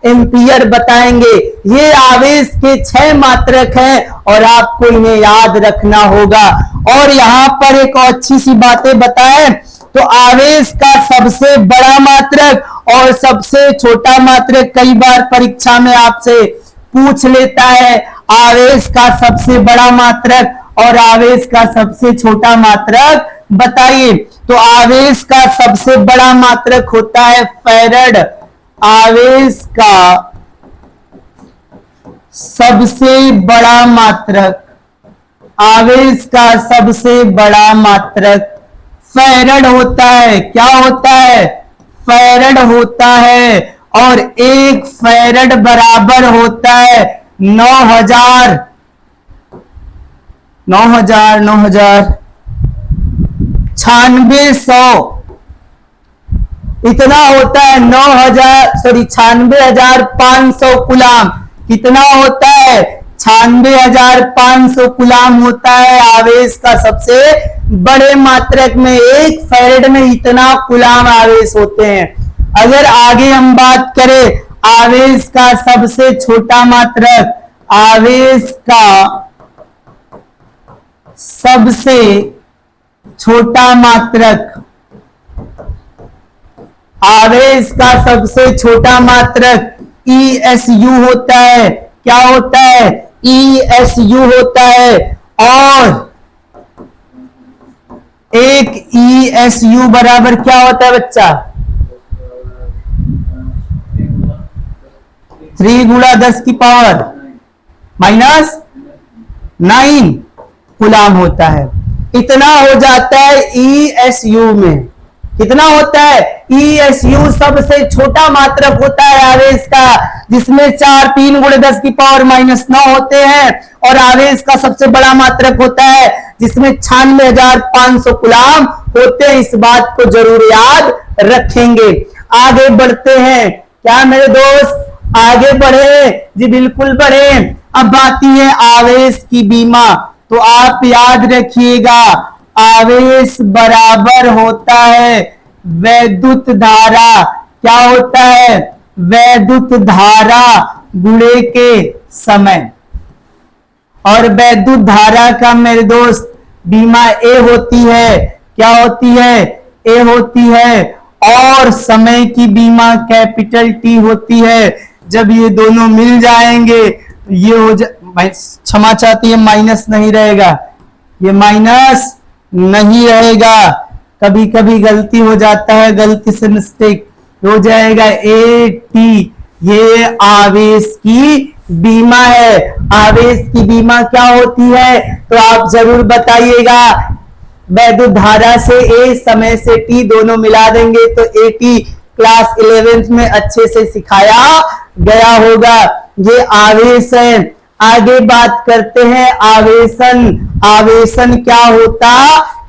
एम्पियर बताएंगे। ये आवेश के 6 मात्रक हैं और आपको इन्हें याद रखना होगा। और यहाँ पर एक अच्छी सी बातें बताएं तो आवेश का सबसे बड़ा मात्रक और सबसे छोटा मात्रक कई बार परीक्षा में आपसे पूछ लेता है। आवेश का सबसे बड़ा मात्रक और आवेश का सबसे छोटा मात्रक बताइए। तो आवेश का सबसे बड़ा मात्रक होता है फैरड। आवेश का सबसे बड़ा मात्रक, आवेश का सबसे बड़ा मात्रक फैरड होता है। क्या होता है? फैरड होता है। और 1 फैरड बराबर होता है 9000 9600 इतना होता है। 96,500 कूलाम कितना होता है? 96,500 कूलाम होता है। आवेश का सबसे बड़े मात्रक में 1 फैरड में इतना कूलाम आवेश होते हैं। अगर आगे हम बात करें आवेश का सबसे छोटा मात्रक, आवेश का सबसे छोटा मात्रक, आवेश का सबसे छोटा मात्रक ESU होता है। क्या होता है? ESU होता है। और एक ESU बराबर क्या होता है बच्चा? 3 गुणा 10 की पावर -9 कूलाम होता है। इतना हो जाता है ESU में। कितना होता है? ESU सबसे छोटा मात्रक होता है आवेश का, जिसमें 3 गुणे 10 की पावर -9 होते हैं। और आवेश का सबसे बड़ा मात्रक होता है जिसमें 96,500 कूलाम होते हैं। इस बात को जरूर याद रखेंगे। आगे बढ़ते हैं। क्या मेरे दोस्त आगे बढ़े? जी बिल्कुल बढ़े। अब आती है आवेश की बीमा। तो आप याद रखिएगा आवेश बराबर होता है वैद्युत धारा। क्या होता है? वैद्युत धारा गुणे के समय। और वैद्युत धारा का मेरे दोस्त बीमा ए होती है। क्या होती है? ए होती है। और समय की बीमा कैपिटल टी होती है। जब ये दोनों मिल जाएंगे ये हो क्षमा चाहती है माइनस नहीं रहेगा, ये माइनस नहीं रहेगा। कभी कभी गलती हो जाता है, गलती से मिस्टेक हो जाएगा। ए टी ये आवेश की बीमा है। आवेश की बीमा क्या होती है तो आप जरूर बताइएगा। वैद्युत धारा से ए, समय से टी दोनों मिला देंगे तो ए टी क्लास 11th में अच्छे से सिखाया गया होगा। ये आवेश है। आगे बात करते हैं आवेशन। आवेशन क्या होता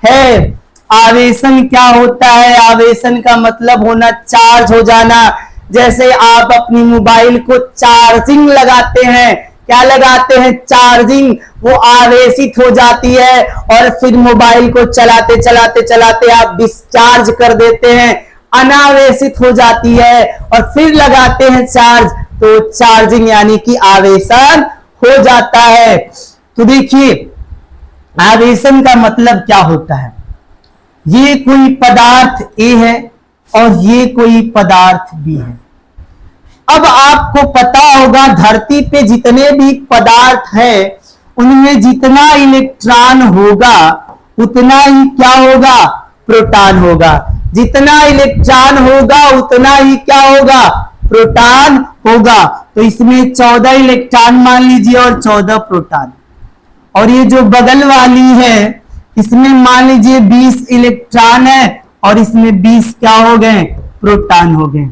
है? आवेशन क्या होता है? आवेशन का मतलब होना चार्ज हो जाना। जैसे आप अपनी मोबाइल को चार्जिंग लगाते हैं, क्या लगाते हैं? चार्जिंग। वो आवेशित हो जाती है और फिर मोबाइल को चलाते चलाते चलाते आप डिस्चार्ज कर देते हैं, अनावेशित हो जाती है और फिर लगाते हैं चार्ज, तो चार्जिंग यानी कि आवेशन हो जाता है। तो देखिए आवेशन का मतलब क्या होता है। ये कोई पदार्थ ए है और ये कोई पदार्थ बी है। अब आपको पता होगा धरती पे जितने भी पदार्थ है उनमें जितना इलेक्ट्रॉन होगा उतना ही क्या होगा? प्रोटॉन होगा। जितना इलेक्ट्रॉन होगा उतना ही क्या होगा? प्रोटॉन होगा। तो इसमें 14 इलेक्ट्रॉन मान लीजिए और 14 प्रोटॉन। और ये जो बगल वाली है इसमें मान लीजिए 20 इलेक्ट्रॉन है और इसमें 20 क्या हो गए? प्रोटॉन हो गए।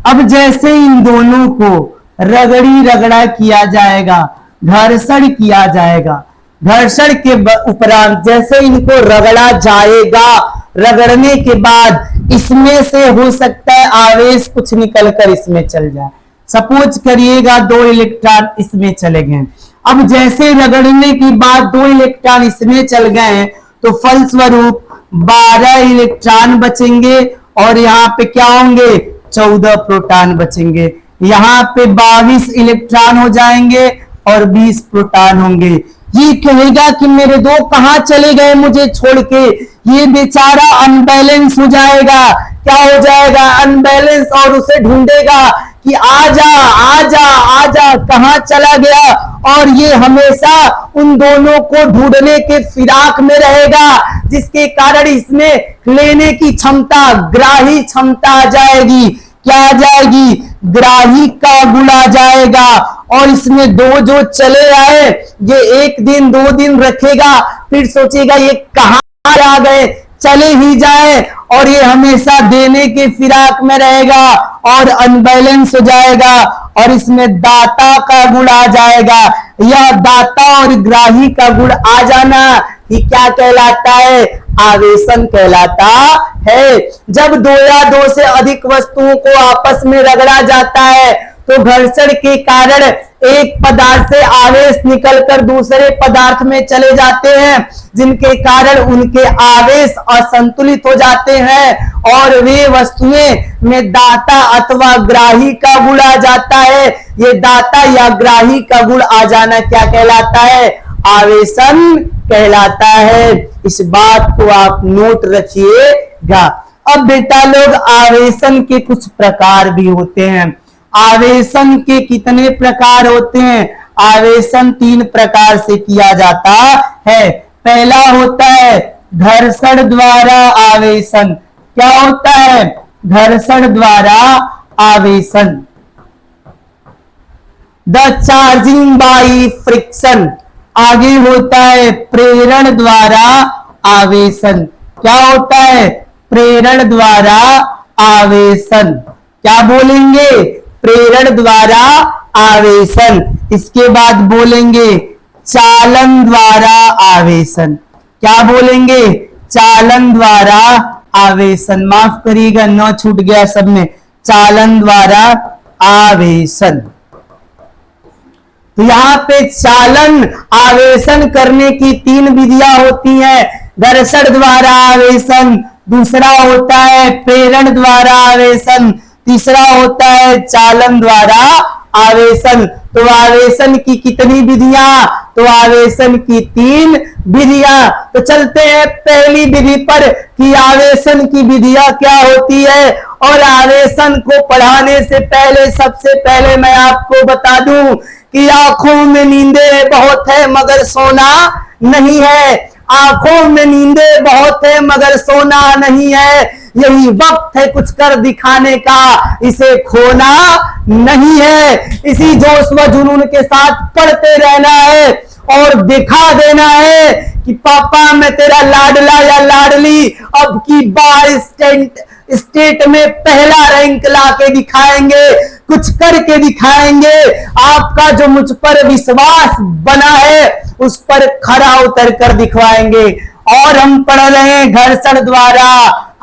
अब जैसे इन दोनों को रगड़ी रगड़ा किया जाएगा, घर्षण किया जाएगा, घर्षण के उपरांत जैसे इनको रगड़ा जाएगा रगड़ने के बाद इसमें से हो सकता है आवेश कुछ निकलकर इसमें चल जाए। सपोज करिएगा 2 इलेक्ट्रॉन इसमें चले गए। अब जैसे रगड़ने के बाद 2 इलेक्ट्रॉन इसमें चल गए तो फलस्वरूप 12 इलेक्ट्रॉन बचेंगे और यहाँ पे क्या होंगे, 14 प्रोटॉन बचेंगे। यहाँ पे 22 इलेक्ट्रॉन हो जाएंगे और 20 प्रोटॉन होंगे। ये कहेगा कि मेरे दो कहां चले गए मुझे छोड़ के, ये बेचारा अनबैलेंस हो जाएगा। क्या हो जाएगा, अनबैलेंस, और उसे ढूंढेगा कि आजा आजा आजा कहां चला गया, और ये हमेशा उन दोनों को ढूंढने के फिराक में रहेगा, जिसके कारण इसमें लेने की क्षमता, ग्राही क्षमता आ जाएगी। क्या आ जाएगी, ग्राही का गुण आ जाएगा। और इसमें दो जो चले आए ये 1 दिन 2 दिन रखेगा, फिर सोचेगा ये कहां आ गए, चले ही जाए, और ये हमेशा देने के फिराक में रहेगा और अनबैलेंस हो जाएगा। और इसमें दाता का गुण आ जाएगा। यह दाता और ग्राही का गुण आ जाना ही क्या कहलाता है, आवेशन कहलाता है। जब 2 या 2 से अधिक वस्तुओं को आपस में रगड़ा जाता है तो घर्षण के कारण एक पदार्थ से आवेश निकलकर दूसरे पदार्थ में चले जाते हैं, जिनके कारण उनके आवेश असंतुलित हो जाते हैं और वे वस्तुएं में दाता अथवा ग्राही का गुण आ जाता है। ये दाता या ग्राही का गुण आ जाना क्या कहलाता है, आवेशन कहलाता है। इस बात को आप नोट रखिएगा। अब बेटा लोग, आवेशन के कुछ प्रकार भी होते हैं। आवेशन के कितने प्रकार होते हैं, आवेशन 3 प्रकार से किया जाता है। पहला होता है घर्षण द्वारा आवेशन। क्या होता है, घर्षण द्वारा आवेशन। The charging by friction. आगे होता है प्रेरण द्वारा आवेशन। क्या होता है, प्रेरण द्वारा आवेशन। क्या बोलेंगे, प्रेरण द्वारा आवेशन। इसके बाद बोलेंगे चालन द्वारा आवेशन। क्या बोलेंगे, चालन द्वारा आवेशन। माफ करिएगा, न छूट गया सब में, चालन द्वारा आवेशन। तो यहाँ पे चालन आवेशन करने की 3 विधियां होती हैं। घर्षण द्वारा आवेशन, दूसरा होता है प्रेरण द्वारा आवेशन, तीसरा होता है चालन द्वारा आवेशन। तो आवेशन की कितनी विधियां, तो आवेशन की 3 विधियां। तो चलते हैं पहली विधि पर कि आवेशन की विधियां क्या होती है। और आवेशन को पढ़ाने से पहले सबसे पहले मैं आपको बता दूं कि आंखों में नींदें बहुत है मगर सोना नहीं है। आंखों में नींदें बहुत है मगर सोना नहीं है। यही वक्त है कुछ कर दिखाने का, इसे खोना नहीं है। इसी जोश व जुनून के साथ पढ़ते रहना है और दिखा देना है कि पापा मैं तेरा लाडला या लाडली अब की बार स्टेट में पहला रैंक लाके दिखाएंगे, कुछ करके दिखाएंगे। आपका जो मुझ पर विश्वास बना है उस पर खरा उतर कर दिखवाएंगे। और हम पढ़ रहे हैं घर्षण द्वारा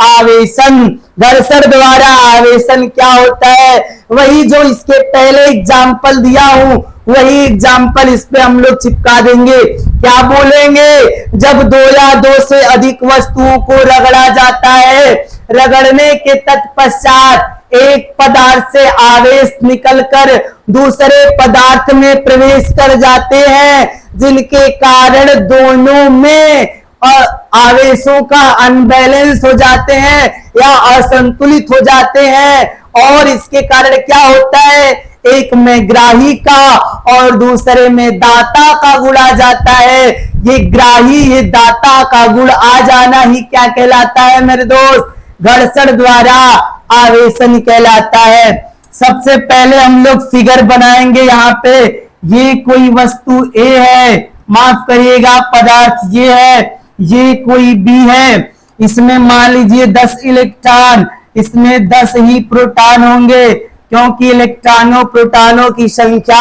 आवेशन। घर्षण द्वारा आवेशन क्या होता है, वही जो इसके पहले एग्जाम्पल दिया हूं वही एग्जाम्पल इस पे हम लोग चिपका देंगे। क्या बोलेंगे, जब 2 या 2 से अधिक वस्तुओं को रगड़ा जाता है, रगड़ने के तत्पश्चात एक पदार्थ से आवेश निकलकर दूसरे पदार्थ में प्रवेश कर जाते हैं, जिनके कारण दोनों में आवेशों का अनबैलेंस हो जाते हैं या असंतुलित हो जाते हैं। और इसके कारण क्या होता है, एक में ग्राही का और दूसरे में दाता का गुण आ जाता है। ये ग्राही ये दाता का गुण आ जाना ही क्या कहलाता है मेरे दोस्त, घर्षण द्वारा आवेशन कहलाता है। सबसे पहले हम लोग फिगर बनाएंगे। यहाँ पे ये कोई वस्तु ए है, माफ करिएगा पदार्थ ये है, ये कोई बी है। इसमें मान लीजिए 10 इलेक्ट्रॉन, इसमें 10 ही प्रोटॉन होंगे, क्योंकि इलेक्ट्रॉनों प्रोटॉनों की संख्या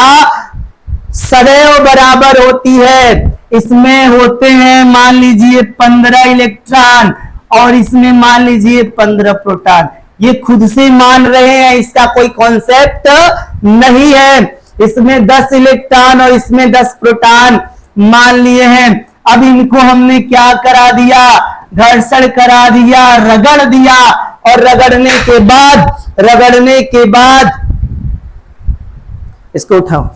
सदैव बराबर होती है। इसमें होते हैं मान लीजिए 15 इलेक्ट्रॉन और इसमें मान लीजिए 15 प्रोटॉन। ये खुद से मान रहे हैं, इसका कोई कॉन्सेप्ट नहीं है। इसमें 10 इलेक्ट्रॉन और इसमें 10 प्रोटॉन मान लिए हैं। अब इनको हमने क्या करा दिया, घर्षण करा दिया, रगड़ दिया, और रगड़ने के बाद इसको उठाओ।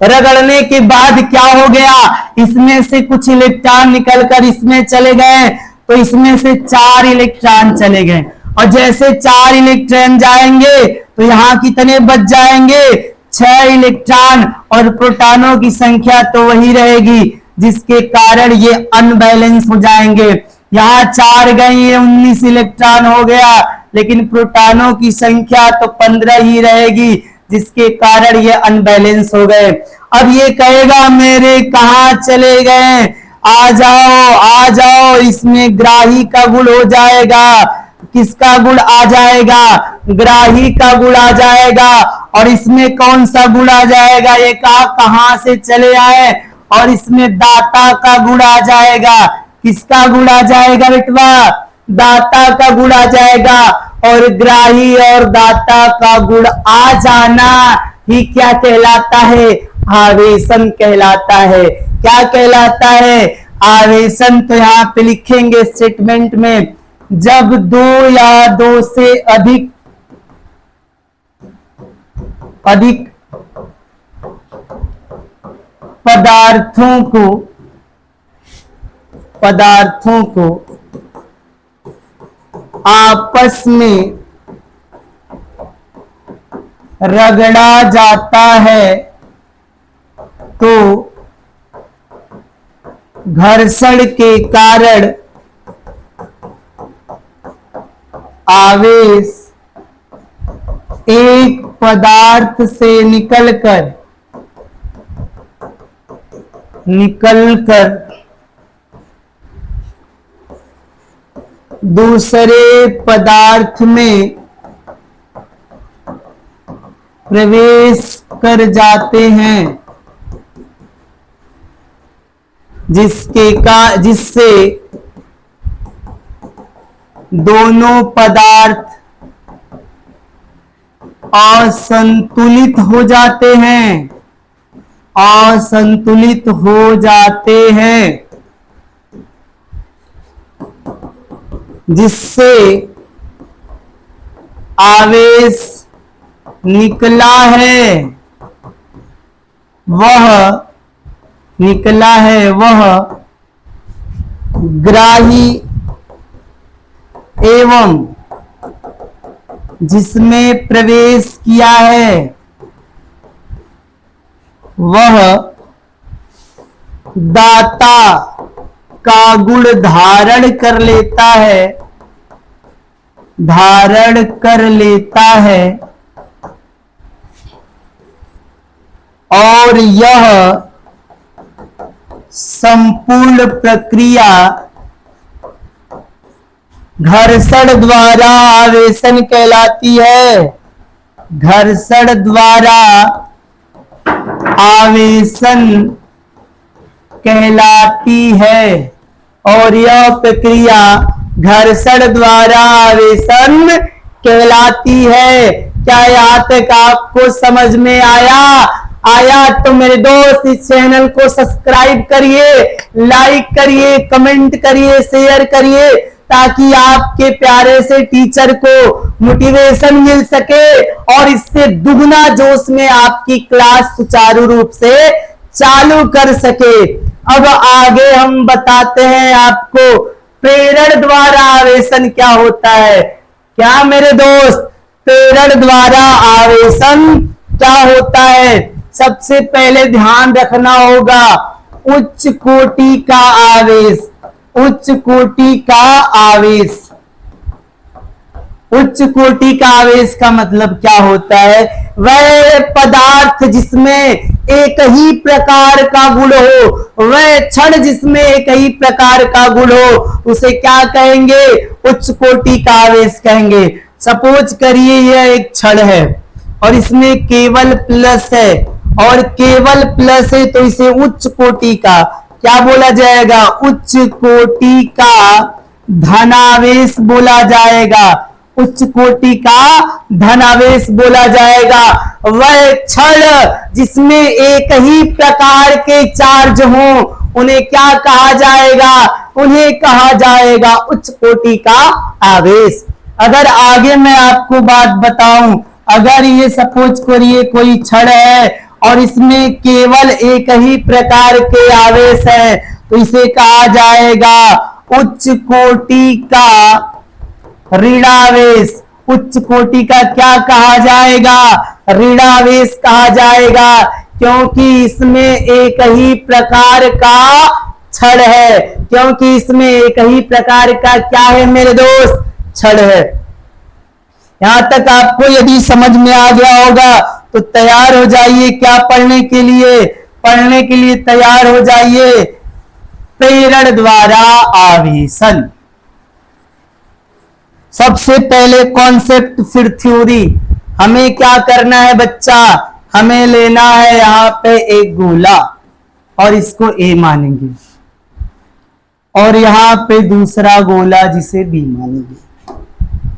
रगड़ने के बाद क्या हो गया, इसमें से कुछ इलेक्ट्रॉन निकलकर इसमें चले गए, तो इसमें से 4 इलेक्ट्रॉन चले गए, और जैसे 4 इलेक्ट्रॉन जाएंगे तो यहां कितने बच जाएंगे, 6 इलेक्ट्रॉन, और प्रोटॉनों की संख्या तो वही रहेगी, जिसके कारण ये अनबैलेंस हो जाएंगे। यहाँ 4 गए, ये 19 इलेक्ट्रॉन हो गया, लेकिन प्रोटॉनों की संख्या तो 15 ही रहेगी, जिसके कारण ये अनबैलेंस हो गए। अब ये कहेगा मेरे कहाँ चले गए, आ जाओ, इसमें ग्राही का गुण हो जाएगा। किसका गुण आ जाएगा, ग्राही का गुण आ जाएगा। और इसमें कौन सा गुण आ जाएगा, ये कहां से चले आए, और इसमें दाता का गुण आ जाएगा। किसका गुण आ जाएगा बेटवा, दाता का गुण आ जाएगा। और ग्राही और दाता का गुण आ जाना ही क्या कहलाता है, आवेशन कहलाता है। क्या कहलाता है, आवेशन। तो यहां पे लिखेंगे स्टेटमेंट में, जब 2 या 2 से अधिक पदार्थों को आपस में रगड़ा जाता है तो घर्षण के कारण आवेश एक पदार्थ से निकलकर दूसरे पदार्थ में प्रवेश कर जाते हैं, जिससे दोनों पदार्थ असंतुलित हो जाते हैं, जिससे आवेश निकला है वह ग्राही एवं जिसमें प्रवेश किया है वह दाता का गुण धारण कर लेता है और यह संपूर्ण प्रक्रिया घर्षण द्वारा आवेशन कहलाती है। घर्षण द्वारा आवेशन कहलाती है और यह प्रक्रिया घर्षण द्वारा आवेशन कहलाती है। क्या यहाँ तक आपको समझ में आया तो मेरे दोस्त इस चैनल को सब्सक्राइब करिए, लाइक करिए, कमेंट करिए, शेयर करिए, ताकि आपके प्यारे से टीचर को मोटिवेशन मिल सके और इससे दुगना जोश में आपकी क्लास सुचारू रूप से चालू कर सके। अब आगे हम बताते हैं आपको प्रेरण द्वारा आवेशन क्या होता है। क्या मेरे दोस्त, प्रेरण द्वारा आवेशन क्या होता है? सबसे पहले ध्यान रखना होगा उच्च कोटि का आवेश। उच्च कोटि का आवेश का मतलब क्या होता है? वह पदार्थ जिसमें एक ही प्रकार का गुण हो, वह क्षण जिसमें एक ही प्रकार का गुण हो, उसे क्या कहेंगे? उच्च कोटि का आवेश कहेंगे। सपोज करिए यह एक क्षण है और इसमें केवल प्लस है और केवल प्लस है, तो इसे उच्च कोटि का क्या बोला जाएगा? उच्च कोटि का धनावेश बोला जाएगा। उच्च कोटि का धनावेश बोला जाएगा। वह क्षण जिसमें एक ही प्रकार के चार्ज हों उन्हें क्या कहा जाएगा? उन्हें कहा जाएगा उच्च कोटि का आवेश। अगर आगे मैं आपको बात बताऊं, अगर ये सपोज करिए कोई क्षण है और इसमें केवल एक ही प्रकार के आवेश है तो इसे कहा जाएगा उच्च कोटि का ऋणावेश। उच्च कोटि का क्या कहा जाएगा? ऋणावेश कहा जाएगा, क्योंकि इसमें एक ही प्रकार का क्षण है। क्योंकि इसमें एक ही प्रकार का क्या है मेरे दोस्त? क्षण है। यहां तक आपको यदि समझ में आ गया होगा तो तैयार हो जाइए क्या पढ़ने के लिए? पढ़ने के लिए तैयार हो जाइए। प्रेरण द्वारा आवेशन। सबसे पहले कॉन्सेप्ट फिर थ्योरी। हमें क्या करना है बच्चा? हमें लेना है यहां पे एक गोला और इसको ए मानेंगे और यहां पे दूसरा गोला जिसे बी मानेंगे।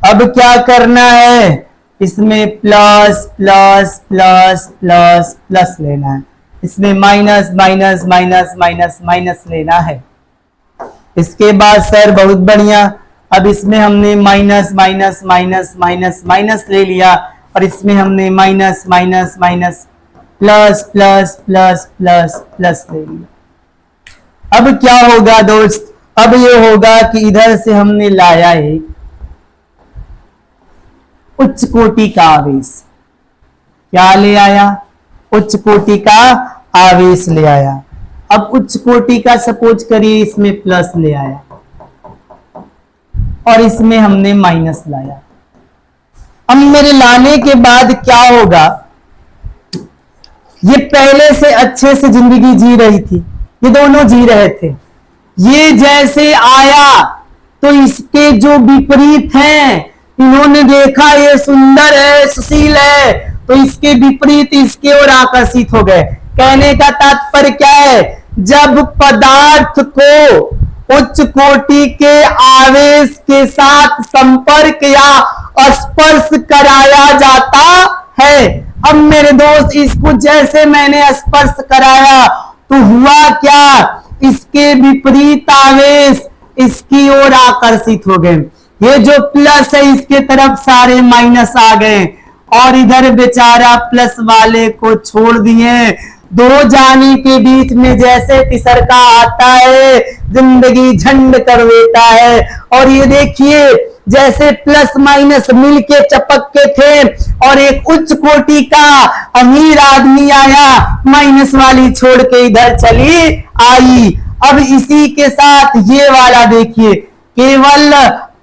अब क्या करना है? इसमें plus plus plus plus plus लेना है, इसमें minus minus minus minus minus लेना है। इसके बाद सर बहुत बढ़िया, अब इसमें हमने minus minus minus minus minus ले लिया और इसमें हमने minus minus minus plus plus plus plus plus ले लिया। अब क्या होगा दोस्त? अब ये होगा कि इधर से हमने लाया एक उच्च कोटि का आवेश। क्या ले आया? उच्च कोटि का आवेश ले आया। अब उच्च कोटि का सपोज करिए इसमें प्लस ले आया और इसमें हमने माइनस लाया। अब मेरे लाने के बाद क्या होगा? ये पहले से अच्छे से जिंदगी जी रही थी, ये दोनों जी रहे थे। ये जैसे आया तो इसके जो विपरीत हैं इन्होंने देखा ये सुंदर है, सुशील है, तो इसके विपरीत इसके ओर आकर्षित हो गए। कहने का तात्पर्य क्या है? जब पदार्थ को उच्च कोटि के आवेश के साथ संपर्क या स्पर्श कराया जाता है। अब मेरे दोस्त इसको जैसे मैंने स्पर्श कराया तो हुआ क्या? इसके विपरीत आवेश इसकी ओर आकर्षित हो गए। ये जो प्लस है इसके तरफ सारे माइनस आ गए और इधर बेचारा प्लस वाले को छोड़ दिए। दो जानी के बीच में जैसे तिसरका आता है जिंदगी झंड कर देता है। और ये देखिए जैसे प्लस माइनस मिलके चपक के थे और एक उच्च कोटि का अमीर आदमी आया, माइनस वाली छोड़ के इधर चली आई। अब इसी के साथ ये वाला देखिए, केवल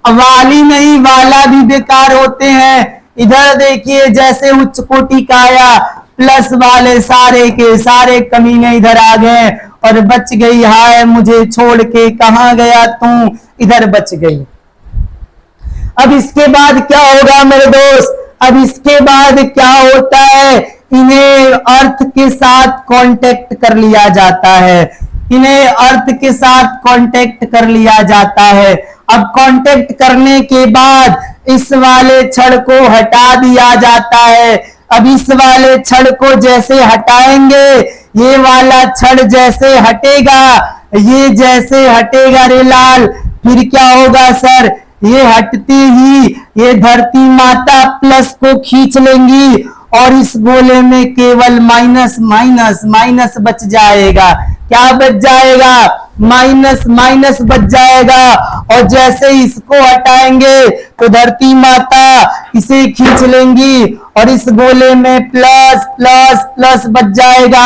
वाली नहीं वाला भी बेकार होते हैं। इधर देखिए जैसे उच्च कोटि का आया, प्लस वाले सारे के सारे कमीने इधर आ गए और बच गई। हाय मुझे छोड़ के कहां गया तू, इधर बच गई। अब इसके बाद क्या होगा मेरे दोस्त? अब इसके बाद क्या होता है? इन्हें अर्थ के साथ कांटेक्ट कर लिया जाता है। इन्हें अर्थ के साथ कांटेक्ट कर लिया जाता है। अब कांटेक्ट करने के बाद इस वाले छड़ को हटा दिया जाता है। अब इस वाले छड़ को जैसे हटाएंगे, ये वाला छड़ जैसे हटेगा, ये जैसे हटेगा रे लाल, फिर क्या होगा सर? ये हटते ही ये धरती माता प्लस को खींच लेंगी और इस गोले में केवल माइनस माइनस माइनस बच जाएगा। क्या बच जाएगा? माइनस माइनस बच जाएगा। और जैसे इसको हटाएंगे तो धरती माता इसे खींच लेंगी और इस गोले में प्लस प्लस प्लस बच जाएगा।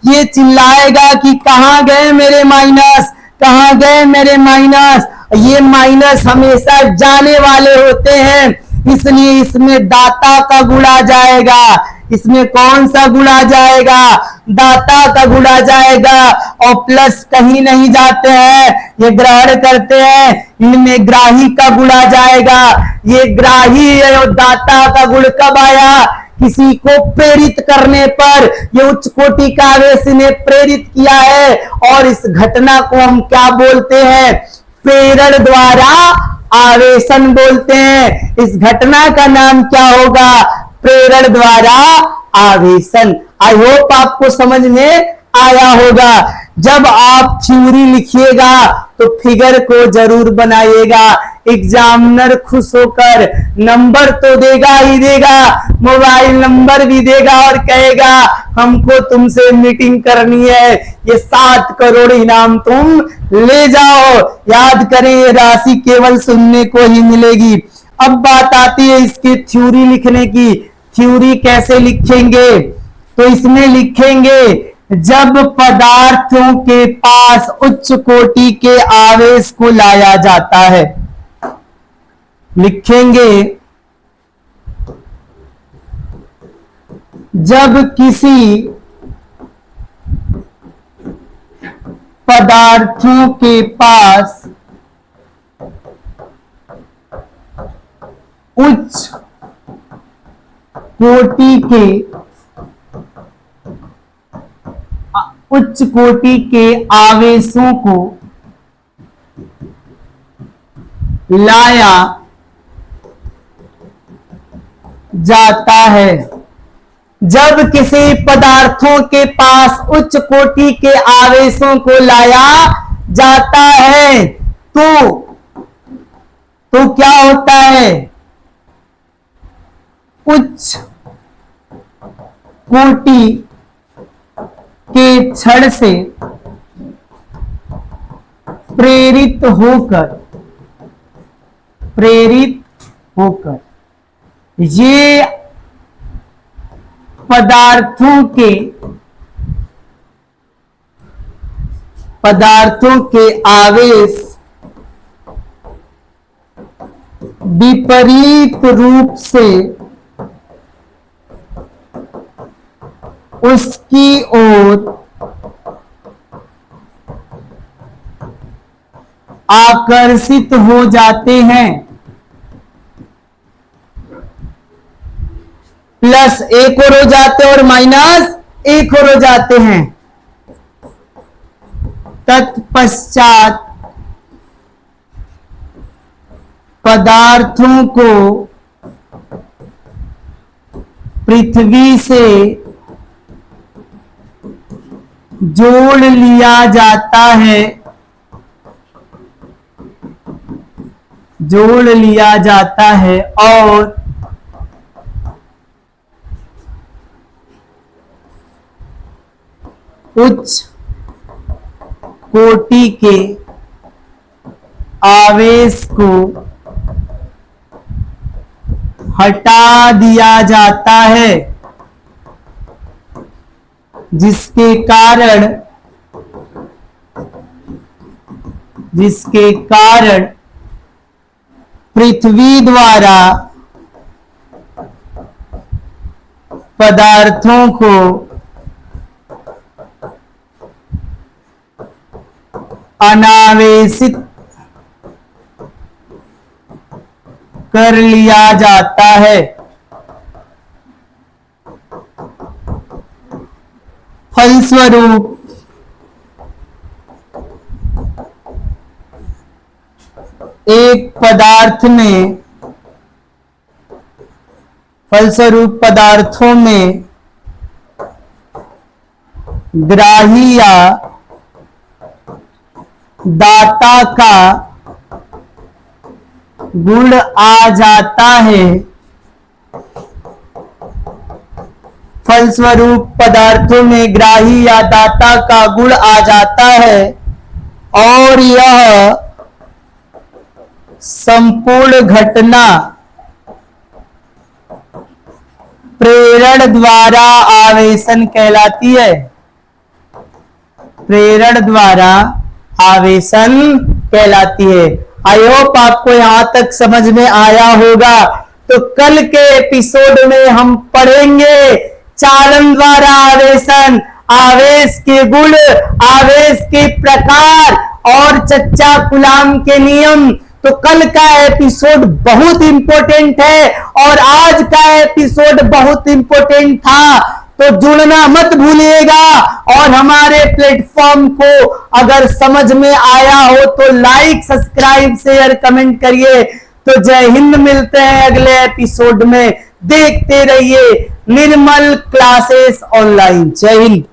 ये चिल्लाएगा कि कहां गए मेरे माइनस, कहां गए मेरे माइनस। ये माइनस हमेशा जाने वाले होते हैं, इसलिए इसमें दाता का गुण आ जाएगा। इसमें कौन सा गुण आ जाएगा? दाता का गुण आ जाएगा। और प्लस कहीं नहीं जाते हैं, ये ग्रहण करते हैं, इनमें ग्राही का गुण आ जाएगा। ये ग्राही और दाता का गुण कब आया? किसी को प्रेरित करने पर। ये उच्च कोटि का आवेश ने प्रेरित किया है और इस घटना को हम क्या बोलते हैं? प्रेरण द्वारा आवेशन बोलते हैं। इस घटना का नाम क्या होगा? प्रेरण द्वारा आवेशन। आई होप आपको समझ में आया होगा। जब आप थ्योरी लिखिएगा तो फिगर को जरूर बनाइएगा। एग्जामिनर खुश होकर नंबर तो देगा ही देगा, मोबाइल नंबर भी देगा और कहेगा हमको तुमसे मीटिंग करनी है, ये 7 करोड़ इनाम तुम ले जाओ। याद करें, ये राशि केवल सुनने को ही मिलेगी। अब बात आती है इसकी थ्योरी लिखने की। थ्योरी कैसे लिखेंगे? तो इसमें लिखेंगे, जब पदार्थों के पास उच्च कोटि के आवेश को लाया जाता है। लिखेंगे, जब किसी पदार्थों के पास उच्च कोटि के आवेशों को लाया जाता है। जब किसी पदार्थों के पास उच्च कोटि के आवेशों को लाया जाता है तो क्या होता है? उच्च कोटि के क्षण से प्रेरित होकर ये पदार्थों के आवेश विपरीत रूप से उसकी ओर आकर्षित हो जाते हैं। प्लस एक और हो जाते हैं और माइनस एक और हो जाते हैं। तत्पश्चात पदार्थों को पृथ्वी से जोड़ लिया जाता है, और उच्च कोटि के आवेश को हटा दिया जाता है, जिसके कारण पृथ्वी द्वारा पदार्थों को अनावेशित कर लिया जाता है। फलस्वरूप एक पदार्थों में ग्राही या दाता का गुण आ जाता है। फलस्वरूप पदार्थों में ग्राही या दाता का गुण आ जाता है और यह संपूर्ण घटना प्रेरण द्वारा आवेशन कहलाती है। प्रेरण द्वारा आवेशन कहलाती है। आई होप आपको यहां तक समझ में आया होगा। तो कल के एपिसोड में हम पढ़ेंगे चालन द्वारा आवेशन, आवेश के गुण, आवेश के प्रकार और चच्चा कूलाम के नियम। तो कल का एपिसोड बहुत इंपॉर्टेंट है और आज का एपिसोड बहुत इंपॉर्टेंट था। तो जुड़ना मत भूलिएगा। और हमारे प्लेटफॉर्म को अगर समझ में आया हो तो लाइक, सब्सक्राइब, शेयर, कमेंट करिए। तो जय हिंद, मिलते हैं अगले एपिसोड में। देखते रहिए निर्मल क्लासेस ऑनलाइन। जय हिंद।